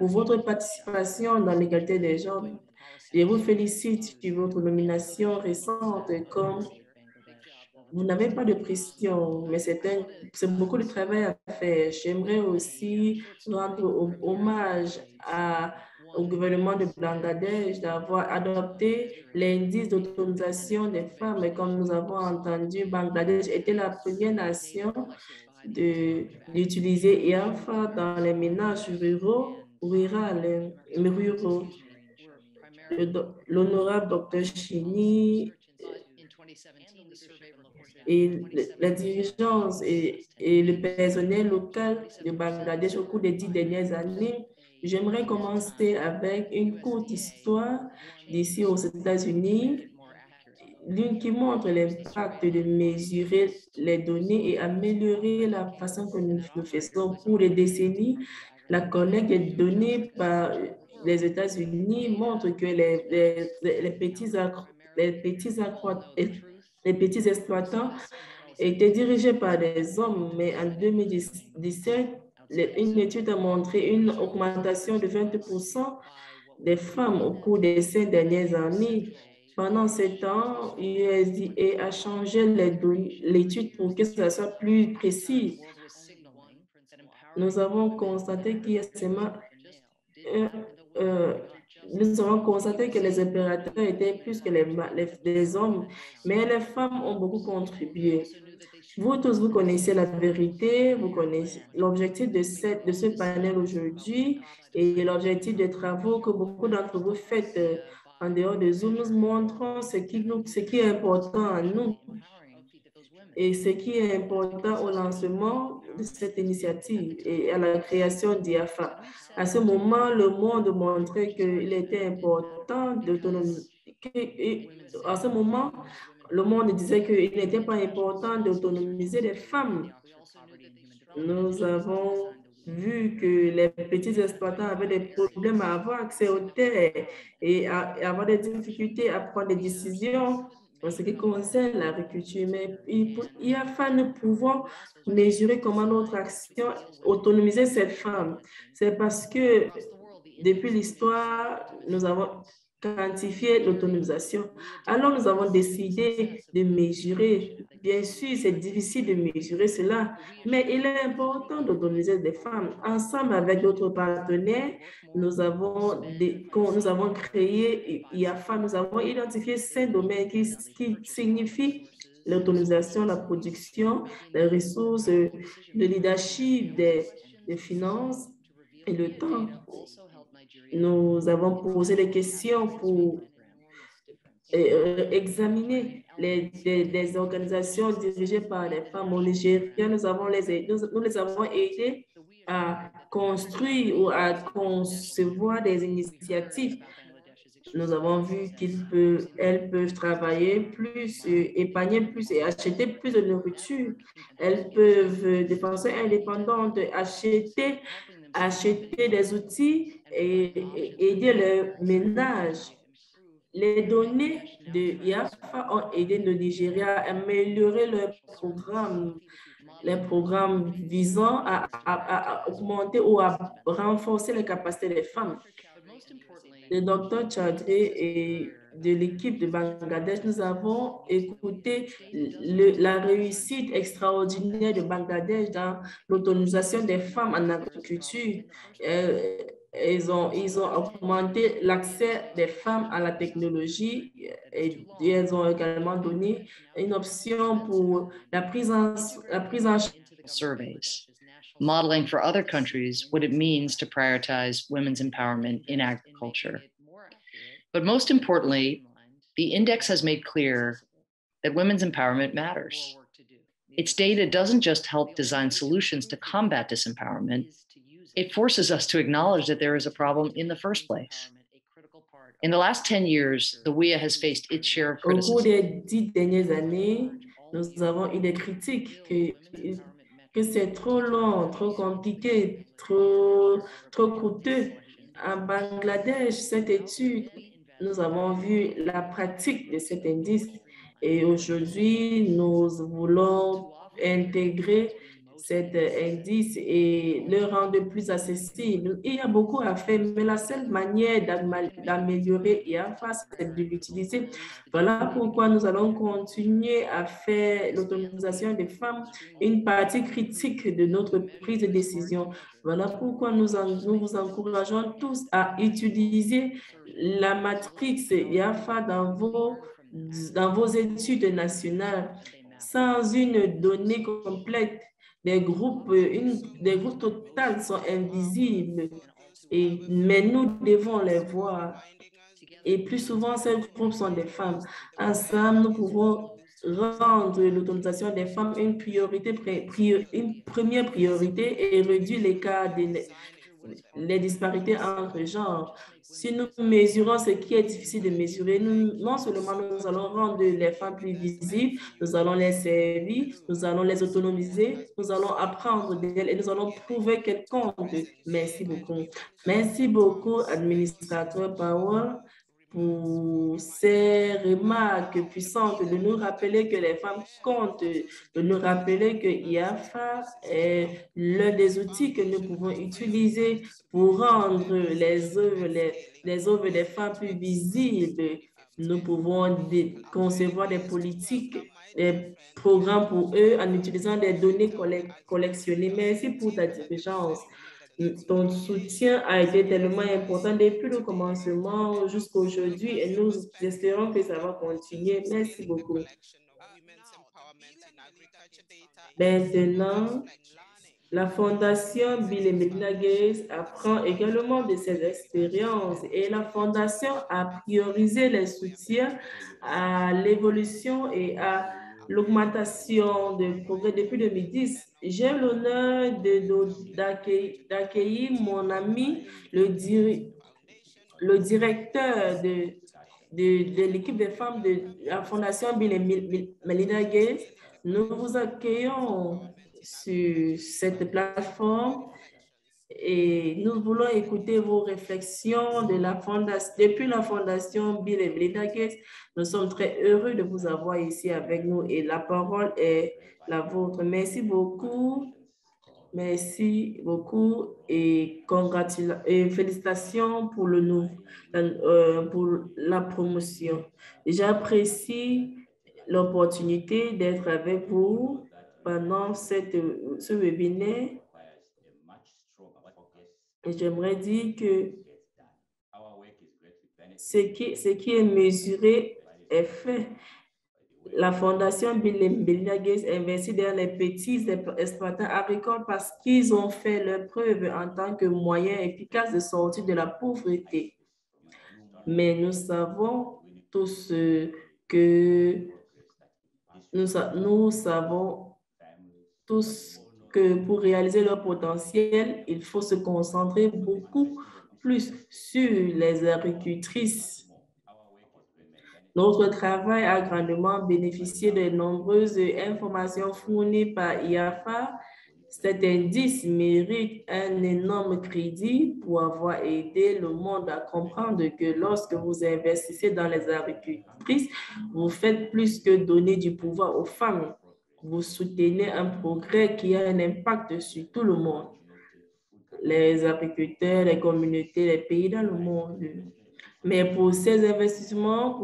votre participation dans l'égalité des genres. Je vous félicite sur votre nomination récente. Comme vous n'avez pas de pression, mais c'est beaucoup de travail à faire. J'aimerais aussi rendre hommage au gouvernement de Bangladesh d'avoir adopté l'indice d'autonomisation des femmes. Et comme nous avons entendu, Bangladesh était la première nation d'utiliser IAFA dans les ménages ruraux. L'honorable Dr. Chini et la dirigeance et le personnel local de Bangladesh au cours des 10 dernières années. J'aimerais commencer avec une courte histoire d'ici aux États-Unis, l'une qui montre l'impact de mesurer les données et améliorer la façon que nous le faisons. Pour des décennies, la collecte des données par les États-Unis montre que les petits exploitants étaient dirigés par des hommes, mais en 2017, une étude a montré une augmentation de 20% des femmes au cours des 5 dernières années. Pendant ce temps, USDA a changé l'étude pour que ça soit plus précis. Nous avons constaté qu'il y a seulement nous avons constaté que les opérateurs étaient plus que les hommes, mais les femmes ont beaucoup contribué. Vous tous, vous connaissez la vérité, vous connaissez l'objectif de ce panel aujourd'hui et l'objectif des travaux que beaucoup d'entre vous faites en dehors de Zoom nous montrent ce qui est important à nous et ce qui est important au lancement de cette initiative et à la création d'IAFA. À ce moment, le monde montrait qu'il était important d'autonomiser. À ce moment, le monde disait qu'il n'était pas important d'autonomiser les femmes. Nous avons vu que les petits exploitants avaient des problèmes à avoir accès aux terres et à avoir des difficultés à prendre des décisions en ce qui concerne l'agriculture. Mais IAFA, nous pouvons mesurer comment notre action autonomiser ces femmes. C'est parce que depuis l'histoire, nous avons quantifié l'autonomisation. Alors, nous avons décidé de mesurer. Bien sûr, c'est difficile de mesurer cela, mais il est important d'autonomiser des femmes. Ensemble avec d'autres partenaires, nous avons créé IAFA, nous avons identifié 5 domaines qui signifient l'autonomisation, la production, les ressources, le leadership, des finances et le temps. Nous avons posé des questions pour examiner les organisations dirigées par les femmes au Nigeria. Nous les avons aidés à construire ou à concevoir des initiatives. Nous avons vu elles peuvent travailler plus, épargner plus et acheter plus de nourriture. Elles peuvent, de façon indépendante, acheter des outils et aider le ménage. Les données de IAFA ont aidé le Nigeria à améliorer les programmes visant à augmenter ou à renforcer les capacités des femmes. Le docteur Chadri et de l'équipe de Bangladesh, nous avons écouté la réussite extraordinaire de Bangladesh dans l'autonomisation des femmes en agriculture. Ils ont augmenté l'accès des femmes à la technologie et elles ont également donné une option pour la prise en charge. Surveys, modeling for other countries what it means to prioritize women's empowerment in agriculture. But most importantly, the index has made clear that women's empowerment matters. Its data doesn't just help design solutions to combat disempowerment, it forces us to acknowledge that there is a problem in the first place. In the last 10 years, the WIA has faced its share of criticism. Au cours des 10 dernières années, nous avons eu des critiques que c'est trop long, trop compliqué, trop coûteux. En Bangladesh, cette étude, nous avons vu la pratique de cet indice et aujourd'hui, nous voulons intégrer cet indice et le rendre plus accessible. Il y a beaucoup à faire, mais la seule manière d'améliorer IAFA, c'est de l'utiliser. Voilà pourquoi nous allons continuer à faire l'autonomisation des femmes une partie critique de notre prise de décision. Voilà pourquoi nous vous encourageons tous à utiliser la matrice IAFA dans vos études nationales. Sans une donnée complète, des groupes totaux sont invisibles, mais nous devons les voir. Et plus souvent, ces groupes sont des femmes. Ensemble, nous pouvons rendre l'autonomisation des femmes une première priorité et réduire l'écart les disparités entre genres. Si nous mesurons ce qui est difficile de mesurer, non seulement nous allons rendre les femmes plus visibles, nous allons les servir, nous allons les autonomiser, nous allons apprendre d'elles et nous allons prouver qu'elles comptent. Merci beaucoup. Merci beaucoup, administrateur Powell, pour ces remarques puissantes, de nous rappeler que les femmes comptent, de nous rappeler que IAFA est l'un des outils que nous pouvons utiliser pour rendre les œuvres des femmes plus visibles. Nous pouvons concevoir des politiques, des programmes pour eux en utilisant des données collectionnées. Merci pour ta diligence. Ton soutien a été tellement important depuis le commencement jusqu'à aujourd'hui et nous espérons que ça va continuer. Merci beaucoup. Maintenant, la Fondation Bill et Melinda Gates apprend également de ses expériences et la Fondation a priorisé les soutiens à l'évolution et à l'augmentation de progrès depuis 2010. J'ai l'honneur d'accueillir mon ami, le directeur de l'équipe des femmes de la Fondation Bill et Melinda Gates. Nous vous accueillons sur cette plateforme et nous voulons écouter vos réflexions depuis la Fondation Bill et Melinda Gates. Nous sommes très heureux de vous avoir ici avec nous et la parole est la vôtre. Merci beaucoup. Merci beaucoup et félicitations pour pour la promotion. J'apprécie l'opportunité d'être avec vous pendant ce webinaire. Et j'aimerais dire que ce qui est mesuré est fait. La Fondation Bill et Melinda Gates investit dans les petits exploitants agricoles parce qu'ils ont fait leur preuve en tant que moyen efficace de sortir de la pauvreté. Mais nous savons tous que nous savons tous que pour réaliser leur potentiel, il faut se concentrer beaucoup plus sur les agricultrices. Notre travail a grandement bénéficié de nombreuses informations fournies par IAFA. Cet indice mérite un énorme crédit pour avoir aidé le monde à comprendre que lorsque vous investissez dans les agricultrices, vous faites plus que donner du pouvoir aux femmes. Vous soutenez un progrès qui a un impact sur tout le monde. Les agriculteurs, les communautés, les pays dans le monde. Mais pour que ces investissements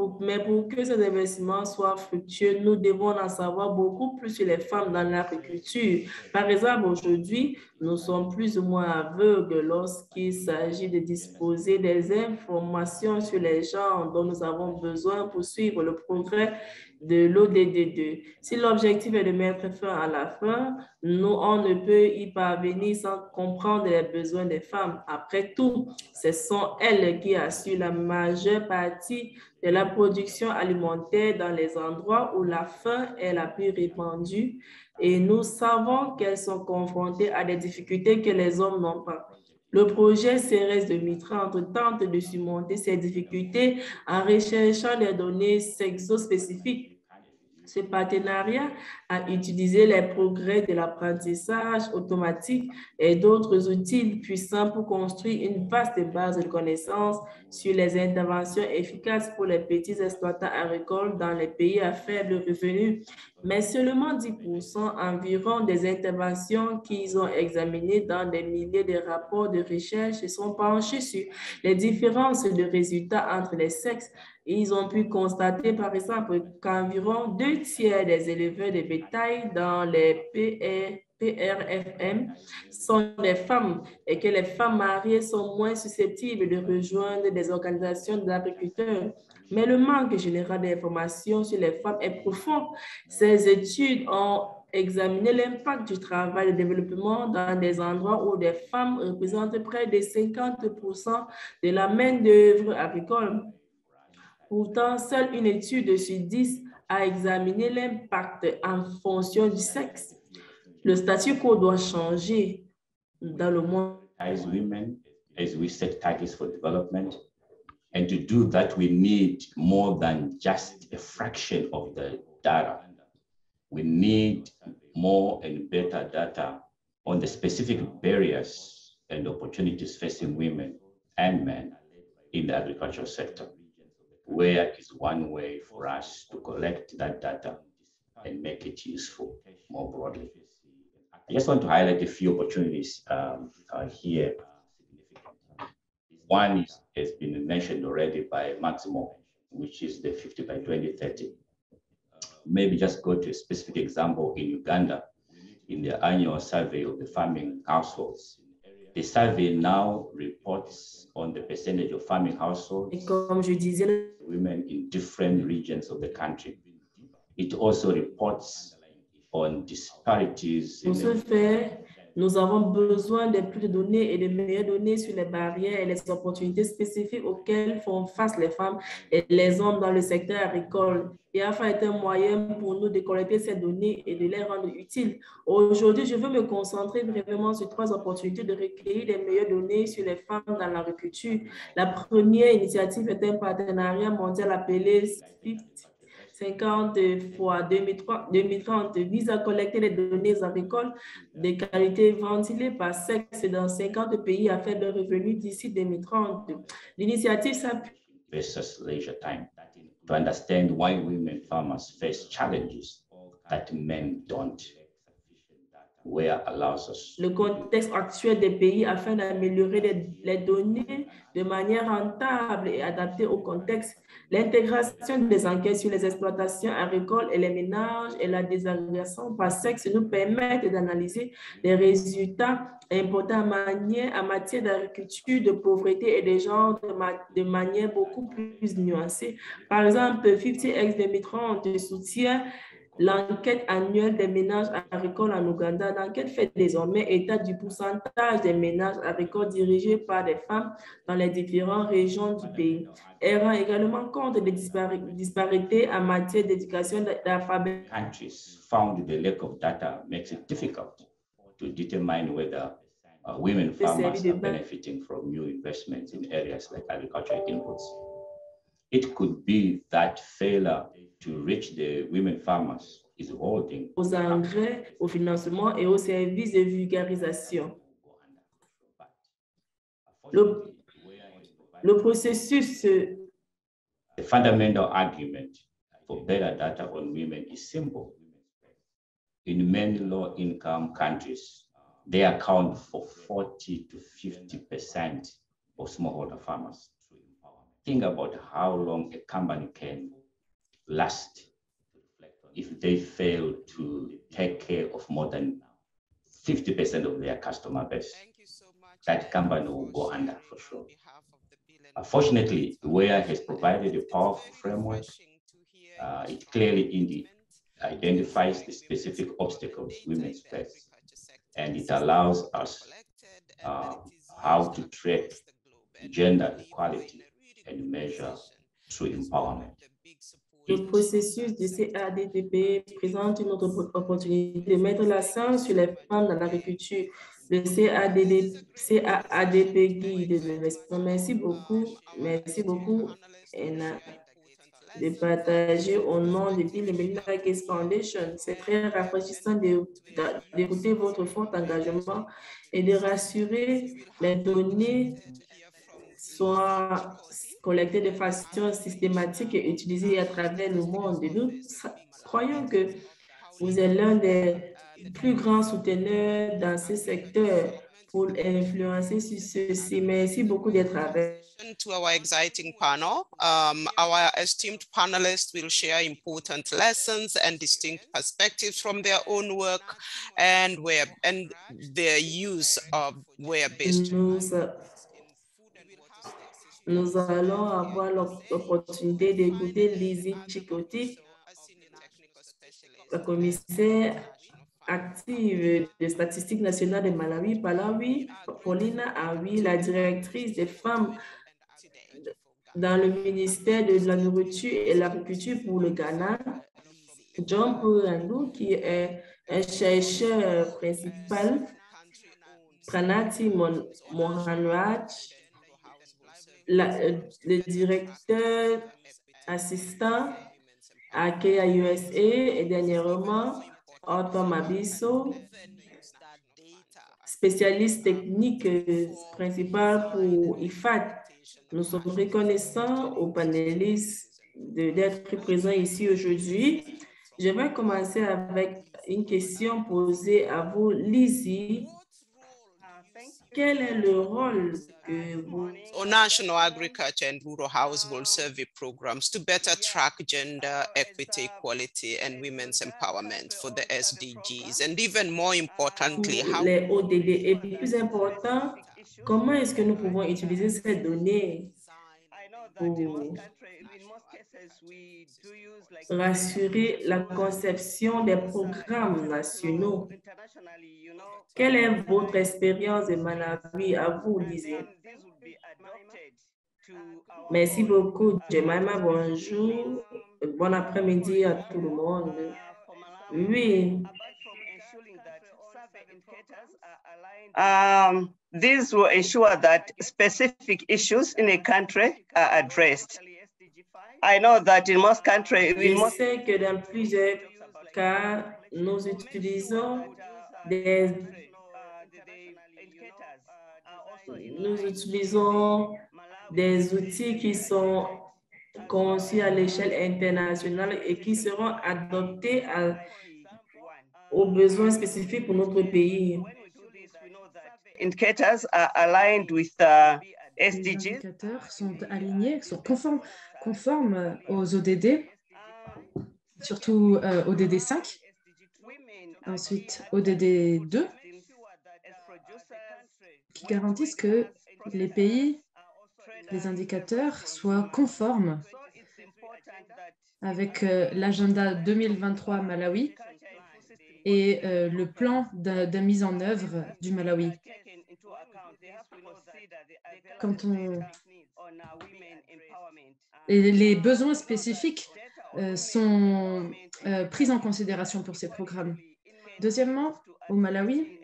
soient fructueux, nous devons en savoir beaucoup plus sur les femmes dans l'agriculture. Par exemple, aujourd'hui, nous sommes plus ou moins aveugles lorsqu'il s'agit de disposer des informations sur les genres dont nous avons besoin pour suivre le progrès de l'ODD2. Si l'objectif est de mettre fin à la faim, on ne peut y parvenir sans comprendre les besoins des femmes. Après tout, ce sont elles qui assurent la majeure partie de la production alimentaire dans les endroits où la faim est la plus répandue et nous savons qu'elles sont confrontées à des difficultés que les hommes n'ont pas. Le projet CRS 2030 tente de surmonter ces difficultés en recherchant des données sexospécifiques. Ce partenariat a utilisé les progrès de l'apprentissage automatique et d'autres outils puissants pour construire une vaste base de connaissances sur les interventions efficaces pour les petits exploitants agricoles dans les pays à faible revenu. Mais seulement 10% environ des interventions qu'ils ont examinées dans des milliers de rapports de recherche se sont penchés sur les différences de résultats entre les sexes. Ils ont pu constater, par exemple, qu'environ 2 tiers des éleveurs de bétail dans les PRFM sont des femmes et que les femmes mariées sont moins susceptibles de rejoindre des organisations d'agriculteurs. Mais le manque général d'informations sur les femmes est profond. Ces études ont examiné l'impact du travail de développement dans des endroits où des femmes représentent près de 50% de la main-d'œuvre agricole. Pourtant, seule une étude sur 10 a examiné l'impact en fonction du sexe. Le statu quo doit changer dans le monde. As women, as we set targets for development, and to do that, we need more than just a fraction of the data. We need more and better data on the specific barriers and opportunities facing women and men in the agricultural sector. Where is one way for us to collect that data and make it useful more broadly? I just want to highlight a few opportunities here. One has been mentioned already by Maximo, which is the 50 by 2030. Maybe just go to a specific example in Uganda, in the annual survey of the farming households. The survey now reports on the percentage of farming households, Comme je disais, women in different regions of the country. It also reports on disparities Pour ce faire, nous avons besoin de plus de données et de meilleures données sur les barrières et les opportunités spécifiques auxquelles font face les femmes et les hommes dans le secteur agricole. Et afin d'être un moyen pour nous de collecter ces données et de les rendre utiles. Aujourd'hui, je veux me concentrer vraiment sur 3 opportunités de recueillir les meilleures données sur les femmes dans l'agriculture. La première initiative est un partenariat mondial appelé SWIFT 50 fois 2030 vise à collecter les données agricoles de qualité ventilées par sexe dans 50 pays à faible revenu d'ici 2030. L'initiative s'appuie versus leisure time to understand why women farmers face challenges that men don't. Where allows us le contexte actuel des pays afin d'améliorer les données de manière rentable et adaptée au contexte. L'intégration des enquêtes sur les exploitations agricoles et les ménages et la désagrégation par sexe nous permettent d'analyser les résultats importants en matière d'agriculture, de pauvreté et de genre de manière beaucoup plus nuancée. Par exemple, 50X 2030 soutient l'enquête annuelle des ménages agricoles en Ouganda. L'enquête fait désormais état du pourcentage des ménages agricoles dirigés par des femmes dans les différentes régions du pays. Elle rend également compte des disparités en matière d'éducation d'alphabet. Countries found the lack of data makes it difficult to determine whether women farmers are benefiting from new investments in areas like agricultural inputs. It could be that failure to reach the women farmers is holding aux engrais, au financement et aux services de vulgarisation. Le processus. The fundamental argument for better data on women is simple. In many low-income countries, they account for 40 to 50% of smallholder farmers. Think about how long a company can last if they fail to take care of more than 50% of their customer base. That company will go under for sure. Fortunately, WEA has provided a powerful framework. It clearly identifies the specific obstacles women face, and it allows us how to track gender equality and measure true empowerment. Le processus du CADTP présente une autre opportunité de mettre l'accent sur les femmes dans l'agriculture. Le CADP guide l'investissement. Merci beaucoup, Anna, de partager au nom de Bill & Melinda Gates Foundation. C'est très rafraîchissant d'écouter votre fort engagement et de rassurer les données soient collectées de façon systématique et utilisées à travers le monde. Et nous croyons que vous êtes l'un des plus grands souteneurs dans ce secteur pour influencer sur ceci. Merci beaucoup d'être avec. To our exciting panel, our esteemed panelists will share important lessons and distinct perspectives from their own work and their use of web-based. Nous allons avoir l'opportunité d'écouter Lizzie Chikoti, la commissaire active de statistiques nationales de Malawi, Paulina Awi, la directrice des femmes dans le ministère de la Nourriture et l'Agriculture pour le Ghana, John Poulandou, qui est un chercheur principal, Pranati Mohanraj, le directeur assistant à KEA USA et dernièrement, Otto Mabiso, spécialiste technique principal pour IFAD. Nous sommes reconnaissants aux panélistes d'être présents ici aujourd'hui. Je vais commencer avec une question posée à vous, Lizzie. Quel est le rôle que vous... National Agriculture and Rural Household Survey programs to better track gender equity, equality, and women's empowerment for the SDGs, and even more importantly, how... Les ODD est plus important, comment est-ce que nous pouvons utiliser ces données? pour rassurer la conception des programmes nationaux. Quelle est votre expérience de Malawi à vous, Lizzie? Merci beaucoup, Jemima. Bonjour. Bon après-midi à tout le monde. Oui. These will ensure that specific issues in a country are addressed. I know that in most countries, Je sais que dans plusieurs cas, nous utilisons des outils qui sont conçus à l'échelle internationale et qui seront adoptés aux besoins spécifiques pour notre pays. Indicators are aligned with Les SDGs. indicateurs sont alignés, sont conformes aux ODD, surtout ODD 5, ensuite ODD 2, qui garantissent que les pays, les indicateurs soient conformes avec l'agenda 2023 Malawi et le plan de mise en œuvre du Malawi. Quand les besoins spécifiques sont pris en considération pour ces programmes. Deuxièmement, au Malawi,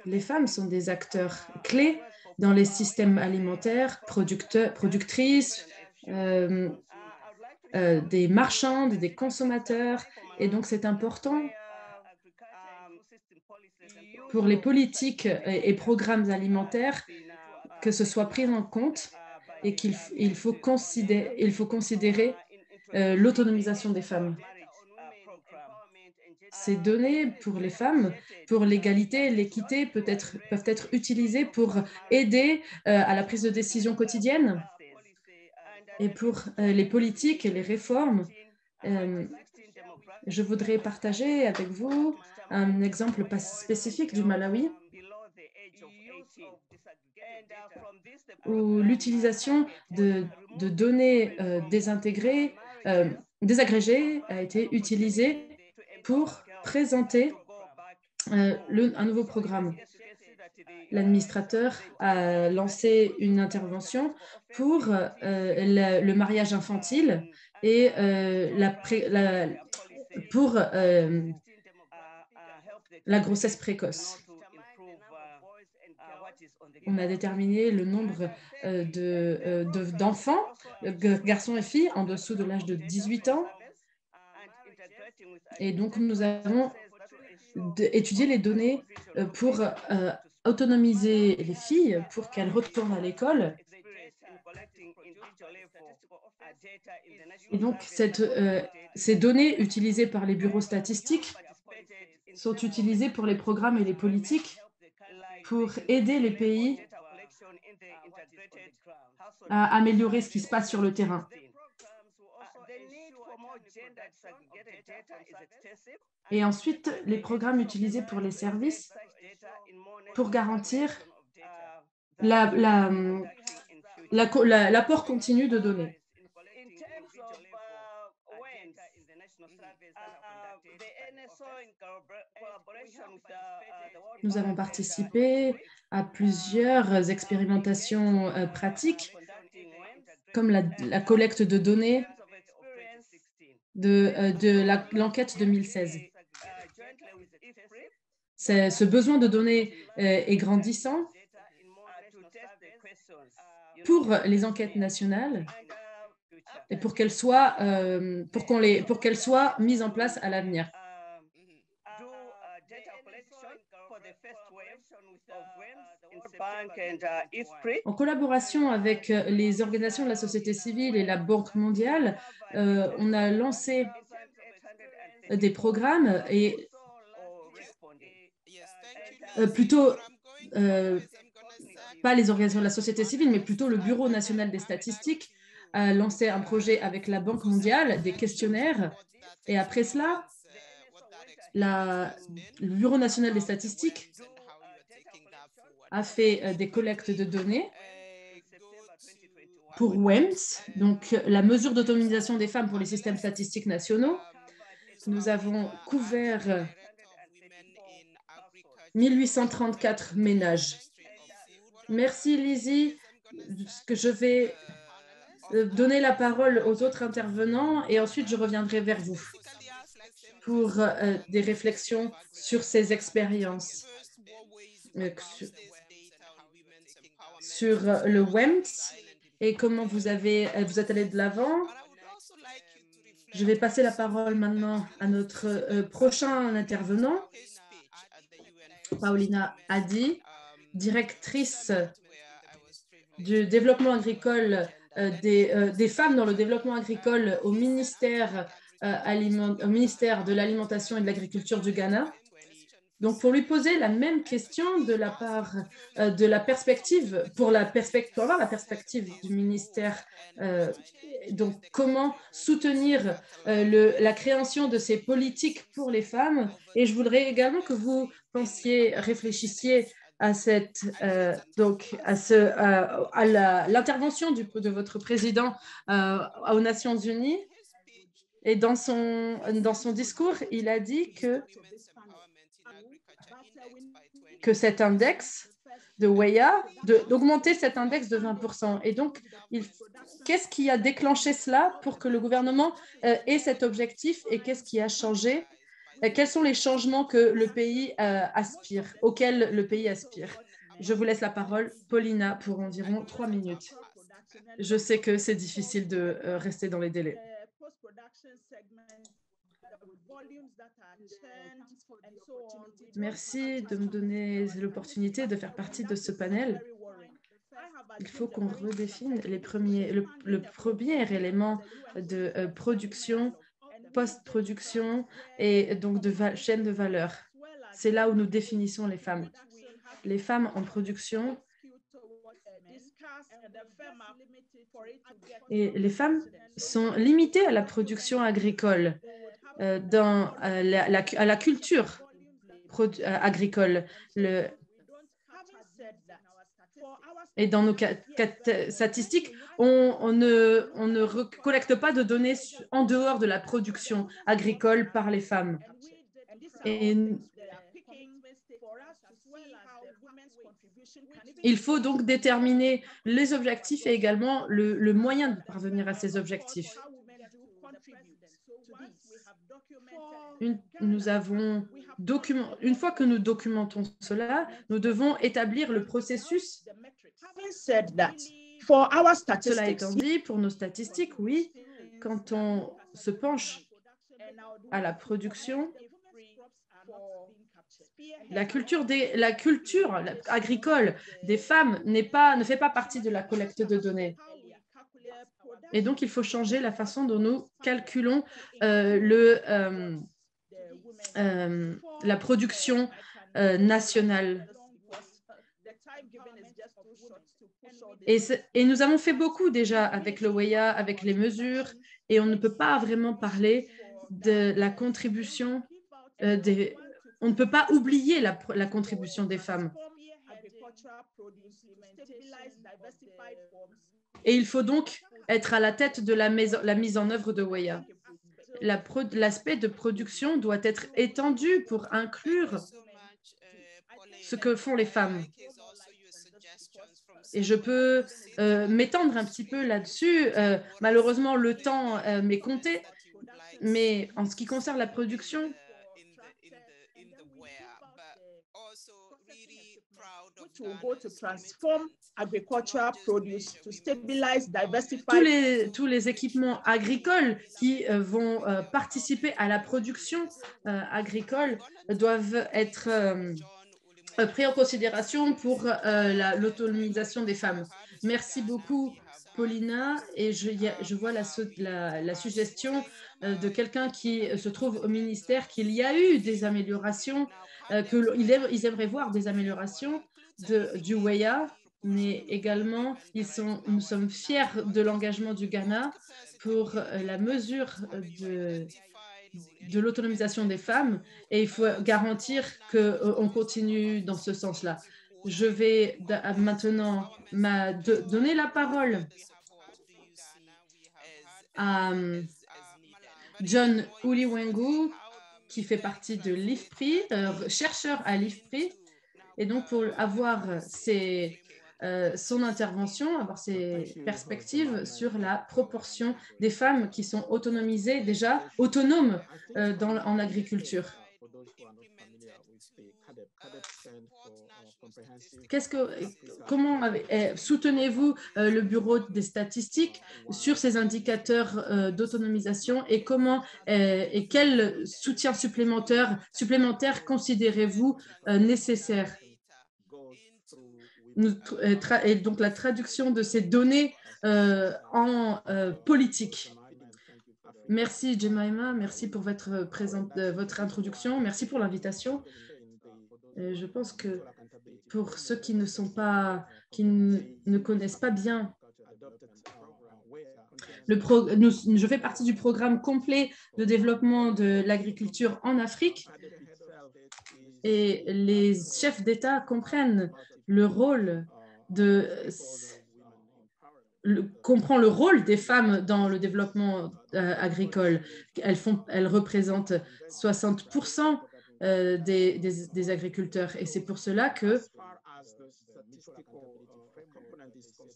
les femmes sont des acteurs clés dans les systèmes alimentaires, productrices, des marchandes, des consommateurs. Et donc, c'est important pour les politiques et programmes alimentaires que ce soit pris en compte et qu'il faut considérer l'autonomisation des femmes. Ces données pour les femmes, pour l'égalité et l'équité peuvent être utilisées pour aider à la prise de décision quotidienne et pour les politiques et les réformes. Je voudrais partager avec vous un exemple spécifique du Malawi où l'utilisation de données désagrégées a été utilisée pour présenter un nouveau programme. L'administrateur a lancé une intervention pour le mariage infantile et pour la grossesse précoce. On a déterminé le nombre d'enfants, garçons et filles, en dessous de l'âge de 18 ans. Et donc, nous avons étudié les données pour autonomiser les filles, pour qu'elles retournent à l'école. Et donc, ces données utilisées par les bureaux statistiques sont utilisées pour les programmes et les politiques pour aider les pays à améliorer ce qui se passe sur le terrain. Et ensuite, les programmes utilisés pour les services pour garantir l'apport continu de données. Nous avons participé à plusieurs expérimentations pratiques, comme la collecte de données de l'enquête 2016. Ce besoin de données est grandissant pour les enquêtes nationales et pour qu'elles soient mises en place à l'avenir. En collaboration avec les organisations de la société civile et la Banque mondiale, on a lancé des programmes et plutôt pas les organisations de la société civile, mais plutôt le Bureau national des statistiques a lancé un projet avec la Banque mondiale, des questionnaires. Et après cela, le Bureau national des statistiques a fait des collectes de données pour WEMS, donc la mesure d'autonomisation des femmes pour les systèmes statistiques nationaux. Nous avons couvert 1834 ménages. Merci Lizzie, que je vais donner la parole aux autres intervenants et ensuite je reviendrai vers vous pour des réflexions sur ces expériences, sur le WEMS et comment vous êtes allé de l'avant. Je vais passer la parole maintenant à notre prochain intervenant, Paulina Haddy, directrice du développement agricole, des femmes dans le développement agricole au ministère de l'Alimentation et de l'Agriculture du Ghana. Donc, pour lui poser la même question de la part de la perspective, pour avoir la perspective du ministère, donc comment soutenir la création de ces politiques pour les femmes. Et je voudrais également que vous réfléchissiez à l'intervention de votre président aux Nations Unies. Et dans son discours, il a dit que cet index de WEA, d'augmenter cet index de 20%. Et donc, qu'est-ce qui a déclenché cela pour que le gouvernement ait cet objectif et qu'est-ce qui a changé? Quels sont les changements que le pays auxquels le pays aspire? Je vous laisse la parole, Paulina, pour environ 3 minutes. Je sais que c'est difficile de rester dans les délais. Merci de me donner l'opportunité de faire partie de ce panel. Il faut qu'on redéfinisse le premier élément de production, post-production et donc de chaîne de valeur. C'est là où nous définissons les femmes. Les femmes en production et les femmes sont limitées à la production agricole, à la culture agricole. Et dans nos statistiques, on ne collecte pas de données en dehors de la production agricole par les femmes. Et il faut donc déterminer les objectifs et également le moyen de parvenir à ces objectifs. Une fois que nous documentons cela, nous devons établir le processus. Cela étant dit, pour nos statistiques, oui, quand on se penche à la production, la culture agricole des femmes ne fait pas partie de la collecte de données. Et donc, il faut changer la façon dont nous calculons la production nationale. Et nous avons fait beaucoup déjà avec le WEA, avec les mesures, et on ne peut pas vraiment parler de la contribution on ne peut pas oublier la contribution des femmes. Et il faut donc être à la tête de la mise en œuvre de WEA. L'aspect de production doit être étendu pour inclure ce que font les femmes. Et je peux m'étendre un petit peu là-dessus. Malheureusement, le temps m'est compté, mais en ce qui concerne la production, tous les équipements agricoles qui vont participer à la production agricole doivent être pris en considération pour l'autonomisation des femmes. Merci beaucoup, Paulina. Et je vois la suggestion de quelqu'un qui se trouve au ministère qu'il y a eu des améliorations, qu'ils aimeraient voir des améliorations du WEA, mais également nous sommes fiers de l'engagement du Ghana pour la mesure de l'autonomisation des femmes et il faut garantir qu'on continue dans ce sens-là. Je vais maintenant donner la parole à John Uliwengu, qui fait partie de l'IFPRI, chercheur à l'IFPRI. Et donc, pour avoir son intervention, avoir ses perspectives sur la proportion des femmes qui sont autonomisées, déjà autonomes en agriculture. Comment soutenez-vous le Bureau des statistiques sur ces indicateurs d'autonomisation et quel soutien supplémentaire considérez-vous nécessaire? Et donc la traduction de ces données en politique. Merci Jemima, merci pour votre introduction, merci pour l'invitation. Je pense que pour ceux qui ne connaissent pas bien, je fais partie du programme complet de développement de l'agriculture en Afrique et les chefs d'État comprennent le rôle comprend le rôle des femmes dans le développement agricole. Elles représentent 60% des agriculteurs. Et c'est pour cela que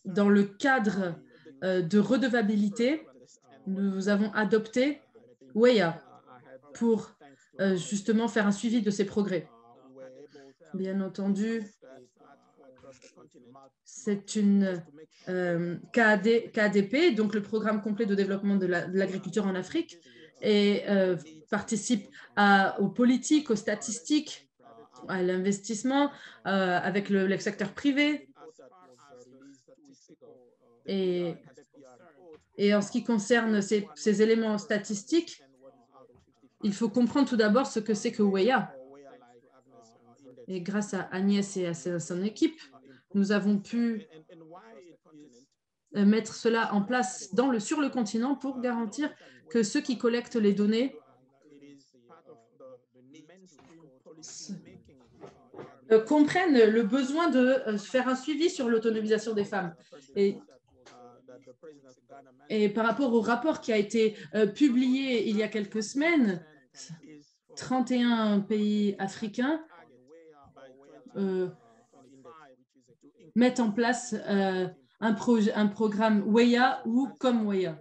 dans le cadre de redevabilité, nous avons adopté WEA pour justement faire un suivi de ces progrès. Bien entendu, c'est une KADP, donc le programme complet de développement de l'agriculture en Afrique, et participe aux politiques, aux statistiques, à l'investissement avec le secteur privé. Et en ce qui concerne ces éléments statistiques, il faut comprendre tout d'abord ce que c'est que WEA. Et grâce à Agnès et à son équipe, nous avons pu mettre cela en place sur le continent pour garantir que ceux qui collectent les données comprennent le besoin de faire un suivi sur l'autonomisation des femmes. Et par rapport au rapport qui a été publié il y a quelques semaines, 31 pays africains mettent en place un programme WEA ou comme WEA,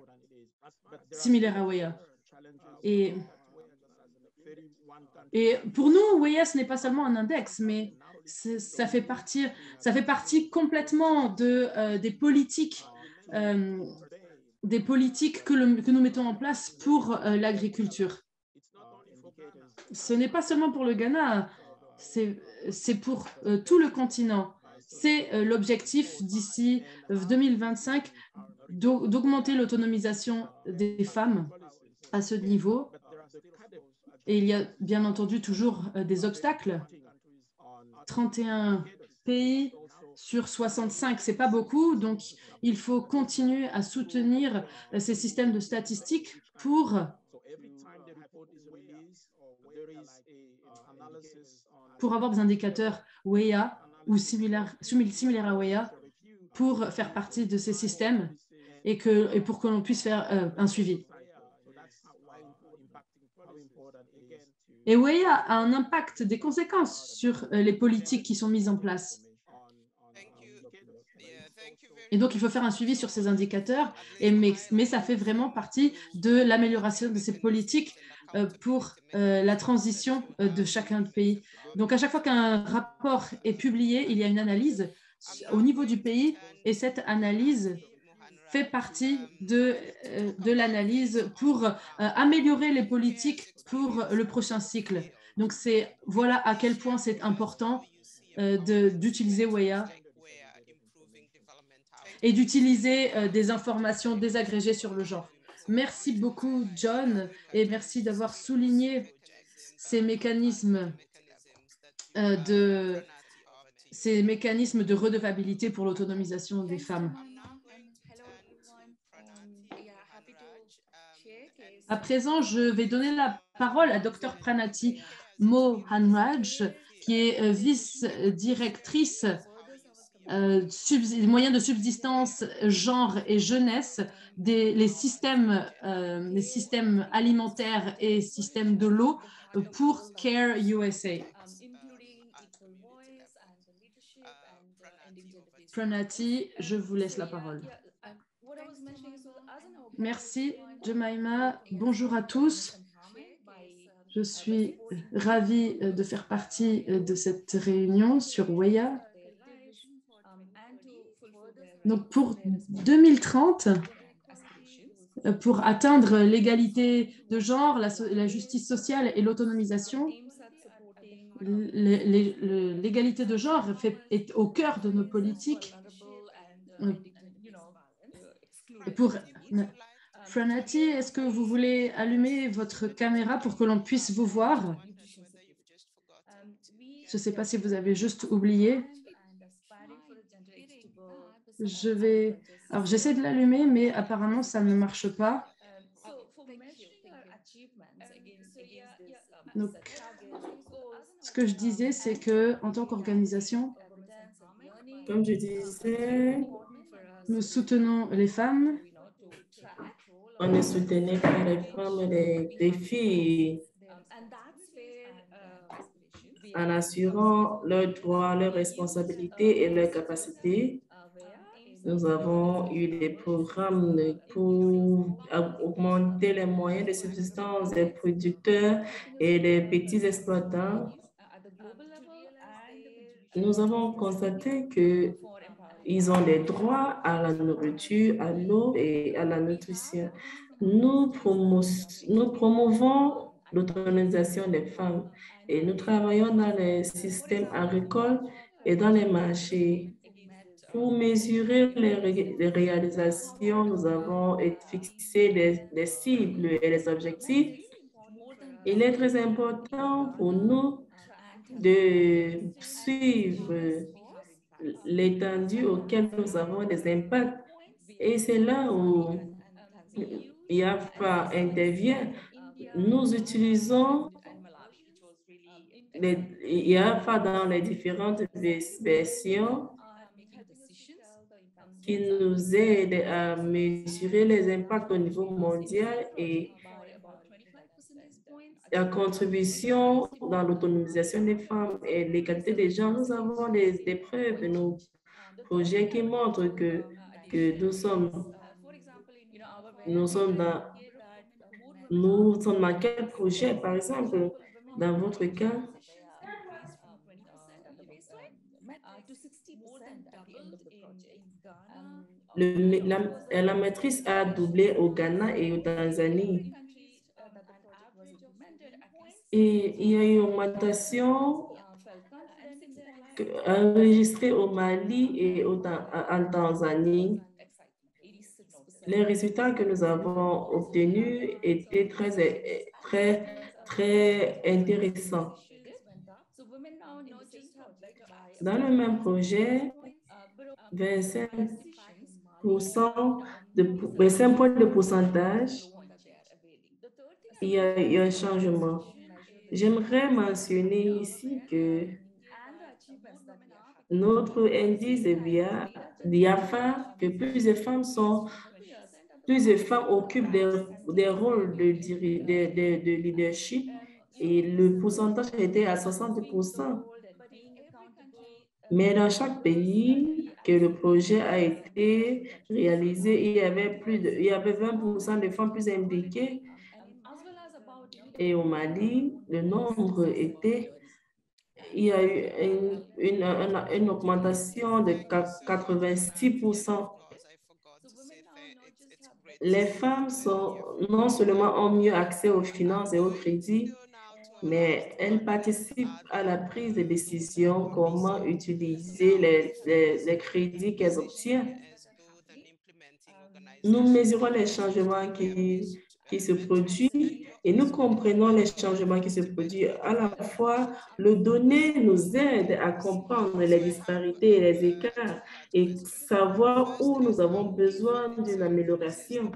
similaire à WEA. Et pour nous, WEA, ce n'est pas seulement un index, mais ça fait partie complètement des politiques que nous mettons en place pour l'agriculture. Ce n'est pas seulement pour le Ghana, c'est pour tout le continent. C'est l'objectif d'ici 2025 d'augmenter l'autonomisation des femmes à ce niveau. Et il y a bien entendu toujours des obstacles. 31 pays sur 65, ce n'est pas beaucoup, donc il faut continuer à soutenir ces systèmes de statistiques pour avoir des indicateurs WEA ou similaires à WEA pour faire partie de ces systèmes et pour que l'on puisse faire un suivi. Et WEA a un impact, des conséquences sur les politiques qui sont mises en place. Et donc, il faut faire un suivi sur ces indicateurs, mais ça fait vraiment partie de l'amélioration de ces politiques pour la transition de chacun des pays. Donc, à chaque fois qu'un rapport est publié, il y a une analyse au niveau du pays et cette analyse fait partie de l'analyse pour améliorer les politiques pour le prochain cycle. Donc, voilà à quel point c'est important d'utiliser WEA et d'utiliser des informations désagrégées sur le genre. Merci beaucoup, John, et merci d'avoir souligné ces mécanismes de redevabilité pour l'autonomisation des femmes. À présent, je vais donner la parole à Dr Pranati Mohanraj, qui est vice-directrice moyens de subsistance, genre et jeunesse, les systèmes alimentaires et systèmes de l'eau pour CARE USA. Pranati, je vous laisse la parole. Merci, Jemima. Bonjour à tous. Je suis ravie de faire partie de cette réunion sur WEA. Donc, pour 2030, pour atteindre l'égalité de genre, la justice sociale et l'autonomisation, l'égalité de genre est au cœur de nos politiques. Pour Pranati, est-ce que vous voulez allumer votre caméra pour que l'on puisse vous voir? Je ne sais pas si vous avez juste oublié. Alors, j'essaie de l'allumer, mais apparemment, ça ne marche pas. Donc, ce que je disais, c'est qu'en tant qu'organisation, comme je disais, nous soutenons les femmes. On est soutenu par les femmes et les filles en assurant leurs droits, leurs responsabilités et leurs capacités. Nous avons eu des programmes pour augmenter les moyens de subsistance des producteurs et des petits exploitants. Nous avons constaté qu'ils ont des droits à la nourriture, à l'eau et à la nutrition. Nous promouvons l'autonomisation des femmes et nous travaillons dans les systèmes agricoles et dans les marchés. Pour mesurer les réalisations, nous avons fixé des cibles et des objectifs. Il est très important pour nous de suivre l'étendue auquel nous avons des impacts. Et c'est là où IAFA intervient. Nous utilisons IAFA dans les différentes versions qui nous aident à mesurer les impacts au niveau mondial et la contribution dans l'autonomisation des femmes et l'égalité des genres. Nous avons des preuves de nos projets qui montrent que nous sommes dans quel projet, par exemple, dans votre cas? La maîtrise a doublé au Ghana et au Tanzanie. Et il y a eu une augmentation enregistrée au Mali et en Tanzanie. Les résultats que nous avons obtenus étaient très intéressants. Dans le même projet, 25 points de pourcentage, il y a eu un changement. J'aimerais mentionner ici que notre indice d'IAFA, que plusieurs femmes occupent des rôles de leadership et le pourcentage était à 60%. Mais dans chaque pays que le projet a été réalisé, il y avait 20% de femmes plus impliquées. Et au Mali, le nombre était, il y a eu une augmentation de 86%. Les femmes non seulement ont mieux accès aux finances et aux crédits, mais elles participent à la prise de décision, comment utiliser les crédits qu'elles obtiennent. Nous mesurons les changements qui se produisent et nous comprenons les changements qui se produisent. À la fois, le données nous aide à comprendre les disparités et les écarts et savoir où nous avons besoin d'une amélioration.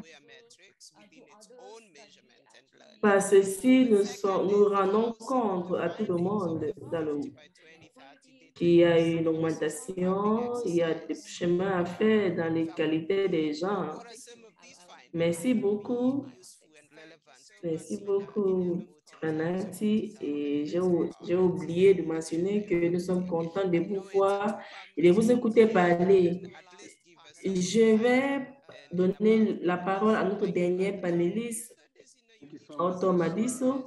Par ceci, nous rendons compte à tout le monde qu'il y a une augmentation, il y a des chemins à faire dans les qualités des gens. Merci beaucoup. Merci beaucoup, Anati. Et j'ai oublié de mentionner que nous sommes contents de vous voir et de vous écouter parler. Je vais donner la parole à notre dernier panéliste, Otto Madiso.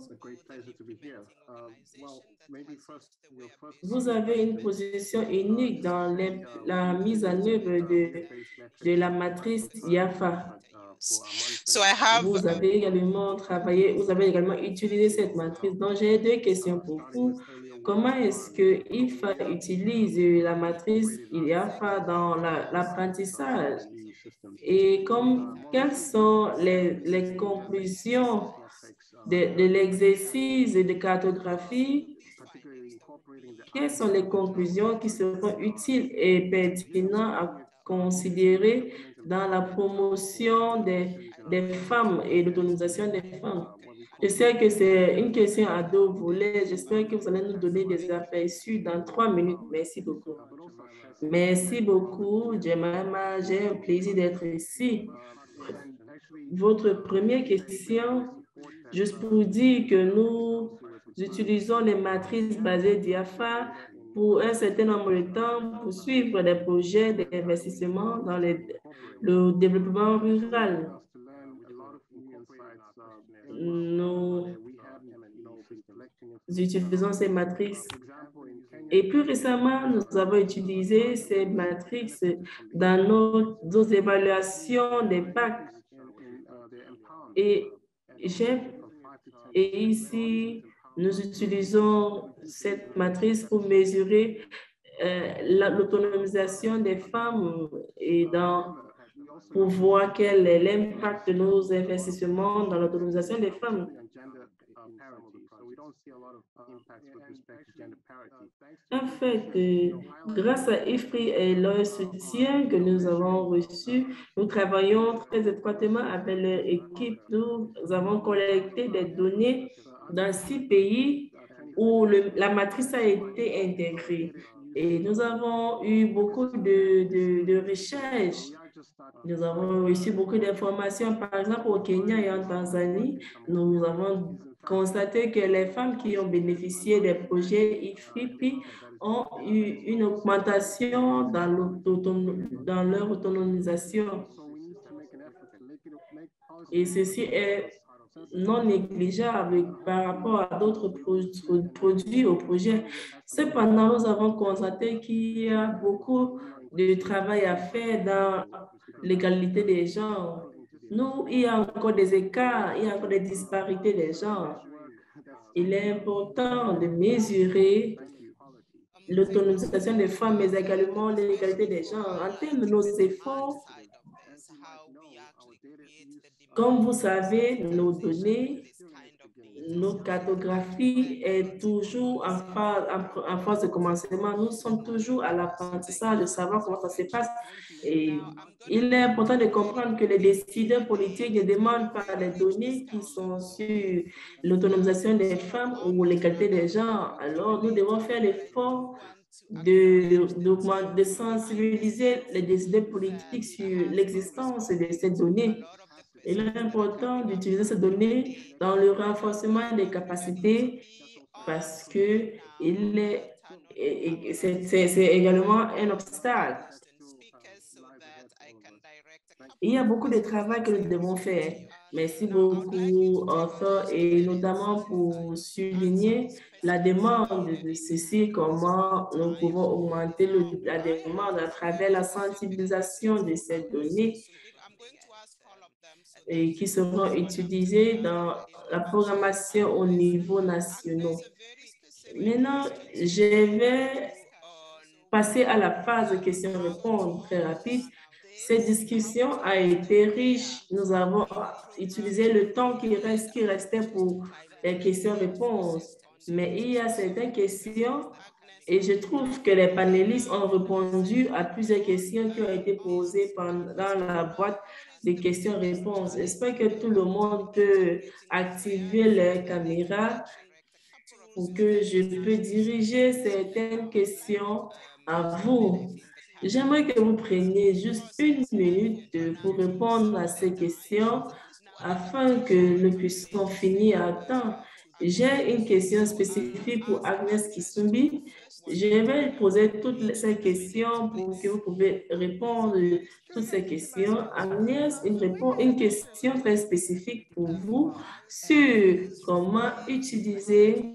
Vous avez une position unique dans la mise en œuvre de la matrice IAFA. So I have... Vous avez également travaillé, vous avez également utilisé cette matrice. Donc, j'ai deux questions pour vous. Comment est-ce que IFA utilise la matrice IAFA dans l'apprentissage? Et quelles sont les conclusions de l'exercice de cartographie? Quelles sont les conclusions qui seront utiles et pertinentes à considérer dans la promotion des femmes et l'autonomisation des femmes? Je sais que c'est une question à deux volets. J'espère que vous allez nous donner des aperçus dans 3 minutes. Merci beaucoup. Merci beaucoup, Jemima. J'ai un plaisir d'être ici. Votre première question, juste pour dire que nous utilisons les matrices basées d'IAFA pour un certain nombre de temps pour suivre des projets d'investissement dans le développement rural. Nous utilisons ces matrices. Et plus récemment, nous avons utilisé ces matrices dans nos évaluations d'impact. Et ici, nous utilisons cette matrice pour mesurer l'autonomisation des femmes et pour voir quel est l'impact de nos investissements dans l'autonomisation des femmes. En fait, grâce à IFRI et leur soutien que nous avons reçu, nous travaillons très étroitement avec leur équipe. Nous avons collecté des données dans 6 pays où la matrice a été intégrée. Et nous avons eu beaucoup de recherches. Nous avons reçu beaucoup d'informations. Par exemple, au Kenya et en Tanzanie, nous avons constaté que les femmes qui ont bénéficié des projets IFRI ont eu une augmentation dans leur autonomisation. Et ceci est non négligeable par rapport à d'autres produits au projet. Cependant, nous avons constaté qu'il y a beaucoup de travail à faire dans l'égalité des genres. Il y a encore des écarts, il y a encore des disparités des genres. Il est important de mesurer l'autonomisation des femmes, mais également l'égalité des genres. En termes de nos efforts, comme vous savez, nos données, notre cartographie est toujours en phase de commencement. Nous sommes toujours à l'apprentissage de savoir comment ça se passe. Et il est important de comprendre que les décideurs politiques ne demandent pas les données qui sont sur l'autonomisation des femmes ou l'égalité des genres. Alors, nous devons faire l'effort de sensibiliser les décideurs politiques sur l'existence de ces données. Il est important d'utiliser ces données dans le renforcement des capacités parce que c'est également un obstacle. Il y a beaucoup de travail que nous devons faire. Merci beaucoup, Arthur, et notamment pour souligner la demande de ceci, comment nous pouvons augmenter la demande à travers la sensibilisation de ces données et qui seront utilisées dans la programmation au niveau national. Maintenant, je vais passer à la phase de questions-réponses très rapide. Cette discussion a été riche. Nous avons utilisé le temps qui restait pour les questions-réponses. Mais il y a certaines questions et je trouve que les panélistes ont répondu à plusieurs questions qui ont été posées dans la boîte de questions-réponses. J'espère que tout le monde peut activer leur caméra pour que je peux diriger certaines questions à vous. J'aimerais que vous preniez juste 1 minute pour répondre à ces questions afin que nous puissions finir à temps. J'ai une question spécifique pour Agnès Kisumbi. Je vais poser toutes ces questions pour que vous pouvez répondre à toutes ces questions. Agnès, une question très spécifique pour vous sur comment utiliser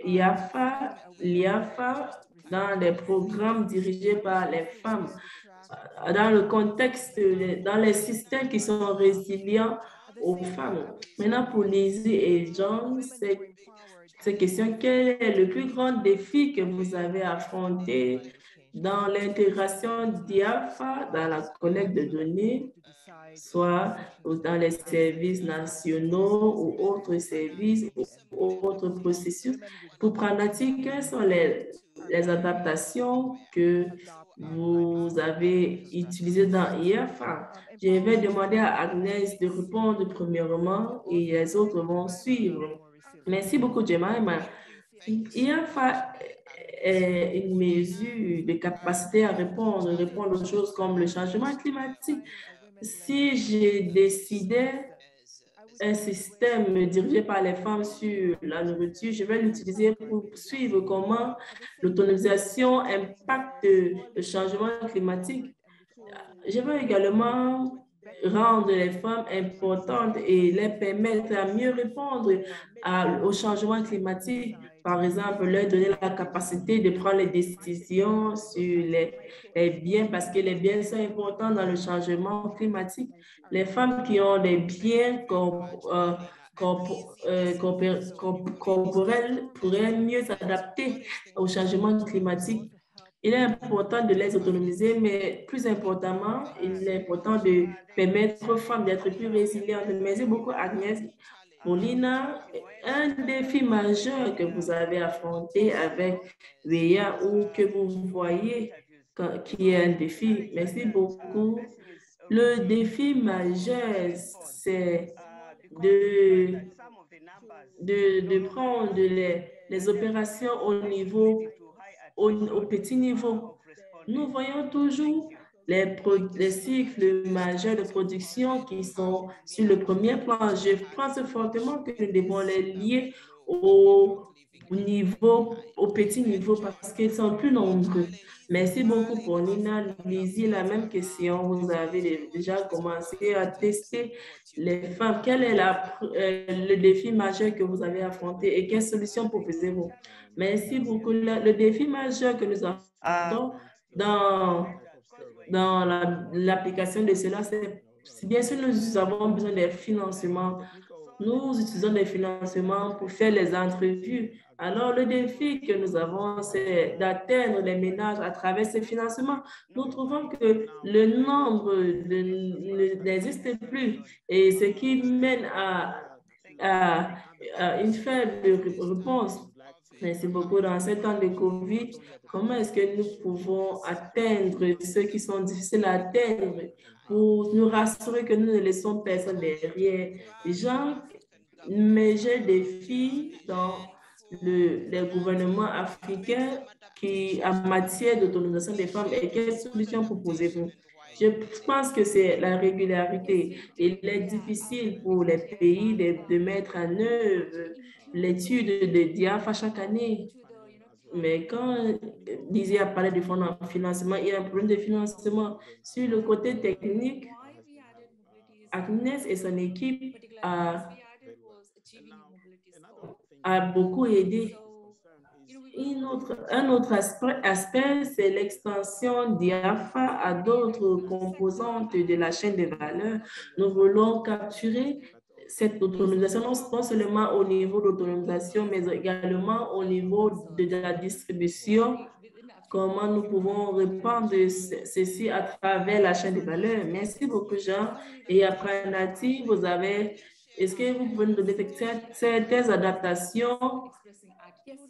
l'IAFA dans les programmes dirigés par les femmes, dans le contexte, dans les systèmes qui sont résilients aux femmes. Maintenant, pour Lizzie et John, cette question, quel est le plus grand défi que vous avez affronté dans l'intégration d'IAFA dans la collecte de données, soit dans les services nationaux ou autres services ou autres processus? Pour Pranati, quelles sont les adaptations que vous avez utilisées dans IAFA? Je vais demander à Agnès de répondre premièrement et les autres vont suivre. Merci beaucoup, Jemima. IAFA est une mesure de capacité à répondre aux choses comme le changement climatique. Si je décidais un système dirigé par les femmes sur la nourriture, je vais l'utiliser pour suivre comment l'autonomisation impacte le changement climatique. Je veux également rendre les femmes importantes et les permettre à mieux répondre au changement climatique. Par exemple, leur donner la capacité de prendre les décisions sur les biens, parce que les biens sont importants dans le changement climatique. Les femmes qui ont des biens corporels pourraient mieux s'adapter au changement climatique. Il est important de les autonomiser, mais plus importantement, il est important de permettre aux femmes d'être plus résilientes. Merci beaucoup, Agnès. Paulina, un défi majeur que vous avez affronté avec VIA ou que vous voyez qui est un défi. Merci beaucoup. Le défi majeur, c'est de prendre les opérations au petit niveau. Nous voyons toujours les cycles majeurs de production qui sont sur le premier plan. Je pense fortement que nous devons les lier au petit niveau parce qu'ils sont plus nombreux. Merci beaucoup pour Nina. Lizzie, la même question. Vous avez déjà commencé à tester les femmes. Quel est le défi majeur que vous avez affronté et quelles solutions proposez-vous? Merci beaucoup. Le défi majeur que nous avons dans l'application de cela, c'est bien sûr nous avons besoin des financements. Nous utilisons des financements pour faire les entrevues. Alors, le défi que nous avons, c'est d'atteindre les ménages à travers ces financements. Nous trouvons que le nombre n'existe plus et ce qui mène à une faible réponse. Merci beaucoup. Dans ces temps de COVID, comment est-ce que nous pouvons atteindre ceux qui sont difficiles à atteindre pour nous rassurer que nous ne laissons personne derrière? Jean, majeur défi dans les gouvernements africains en matière d'autonomisation des femmes et quelles solutions proposez-vous? Je pense que c'est la régularité. Il est difficile pour les pays de mettre en œuvre l'étude de DIAFA chaque année. Mais quand Lizzie a parlé du fonds de financement, il y a un problème de financement. Sur le côté technique, Agnès et son équipe a beaucoup aidé. Un autre aspect, c'est l'extension d'IAFA à d'autres composantes de la chaîne de valeur. Nous voulons capturer cette autonomisation non seulement au niveau de l'autonomisation, mais également au niveau de la distribution. Comment nous pouvons répandre ceci à travers la chaîne de valeur. Merci beaucoup, Jean. Et après, Nati, est-ce que vous pouvez nous donner certaines adaptations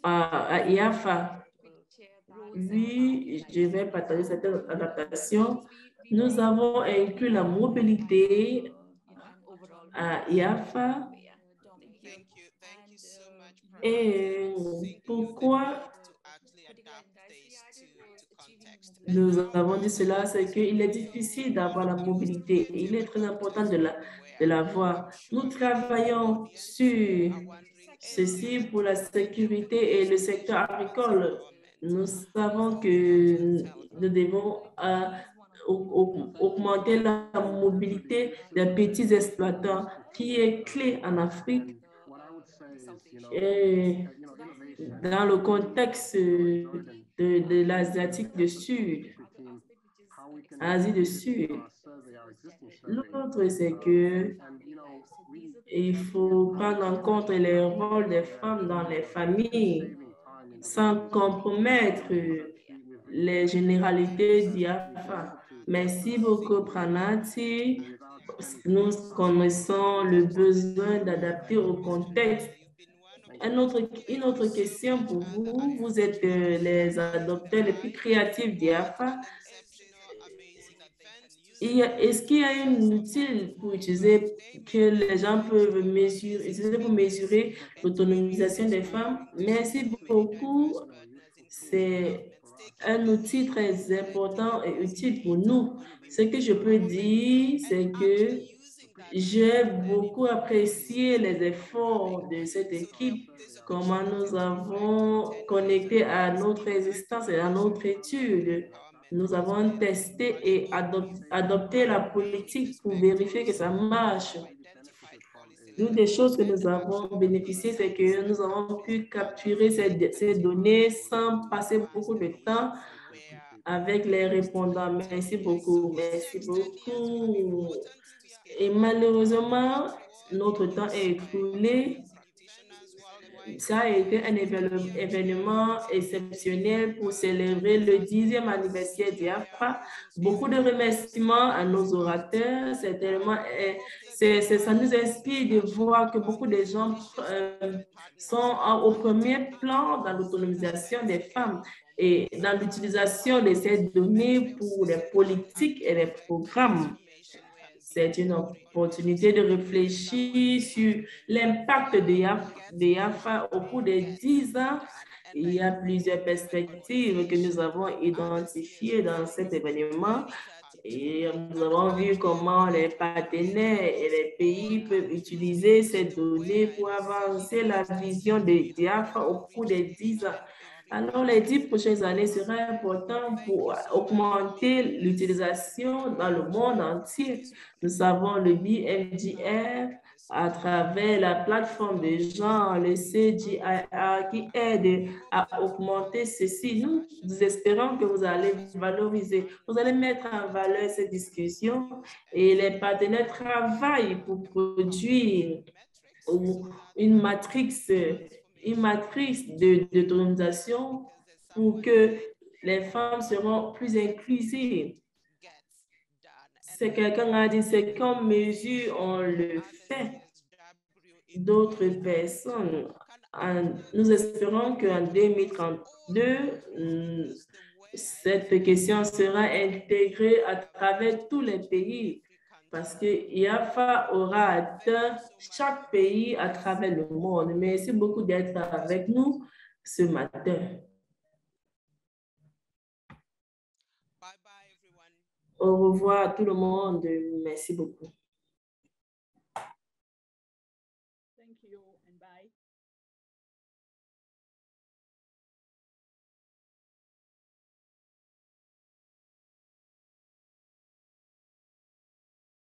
à IAFA? Oui, je vais partager certaines adaptations. Nous avons inclus la mobilité à IAFA. Et pourquoi nous avons dit cela, c'est qu'il est difficile d'avoir la mobilité. Il est très important de l'avoir. Nous travaillons sur ceci pour la sécurité et le secteur agricole. Nous savons que nous devons augmenter la mobilité des petits exploitants qui est clé en Afrique. Et dans le contexte de l'Asiatique du Sud, Asie du Sud. L'autre, c'est que il faut prendre en compte les rôles des femmes dans les familles sans compromettre les généralités d'IAFA. Merci beaucoup, Pranati. Nous connaissons le besoin d'adapter au contexte. Une autre question pour vous. Vous êtes les adopteurs les plus créatifs d'IAFA. Est-ce qu'il y a un outil pour utiliser que les gens peuvent utiliser pour mesurer l'autonomisation des femmes? Merci beaucoup. C'est un outil très important et utile pour nous. Ce que je peux dire, c'est que j'ai beaucoup apprécié les efforts de cette équipe, comment nous avons connecté à notre existence et à notre étude. Nous avons testé et adopté la politique pour vérifier que ça marche. L'une des choses que nous avons bénéficié, c'est que nous avons pu capturer ces données sans passer beaucoup de temps avec les répondants. Merci beaucoup. Merci beaucoup. Et malheureusement, notre temps est écoulé. Ça a été un événement exceptionnel pour célébrer le 10e anniversaire d'IAFA. Beaucoup de remerciements à nos orateurs. Ça nous inspire de voir que beaucoup de gens sont au premier plan dans l'autonomisation des femmes et dans l'utilisation de ces données pour les politiques et les programmes. C'est une opportunité de réfléchir sur l'impact de IAFA au cours des 10 ans. Il y a plusieurs perspectives que nous avons identifiées dans cet événement. Et nous avons vu comment les partenaires et les pays peuvent utiliser ces données pour avancer la vision de IAFA au cours des 10 ans. Alors, les 10 prochaines années seraient importantes pour augmenter l'utilisation dans le monde entier. Nous avons le BMGR à travers la plateforme de genre, le CGIR, qui aide à augmenter ceci. Nous espérons que vous allez valoriser, vous allez mettre en valeur cette discussion et les partenaires travaillent pour produire une matrice d'autonomisation pour que les femmes seront plus inclusives. C'est quelqu'un a dit, c'est comme mesure, on le fait. D'autres personnes, nous espérons qu'en 2032, cette question sera intégrée à travers tous les pays parce que IAFA aura atteint chaque pays à travers le monde. Merci beaucoup d'être avec nous ce matin. Au revoir à tout le monde. Merci beaucoup.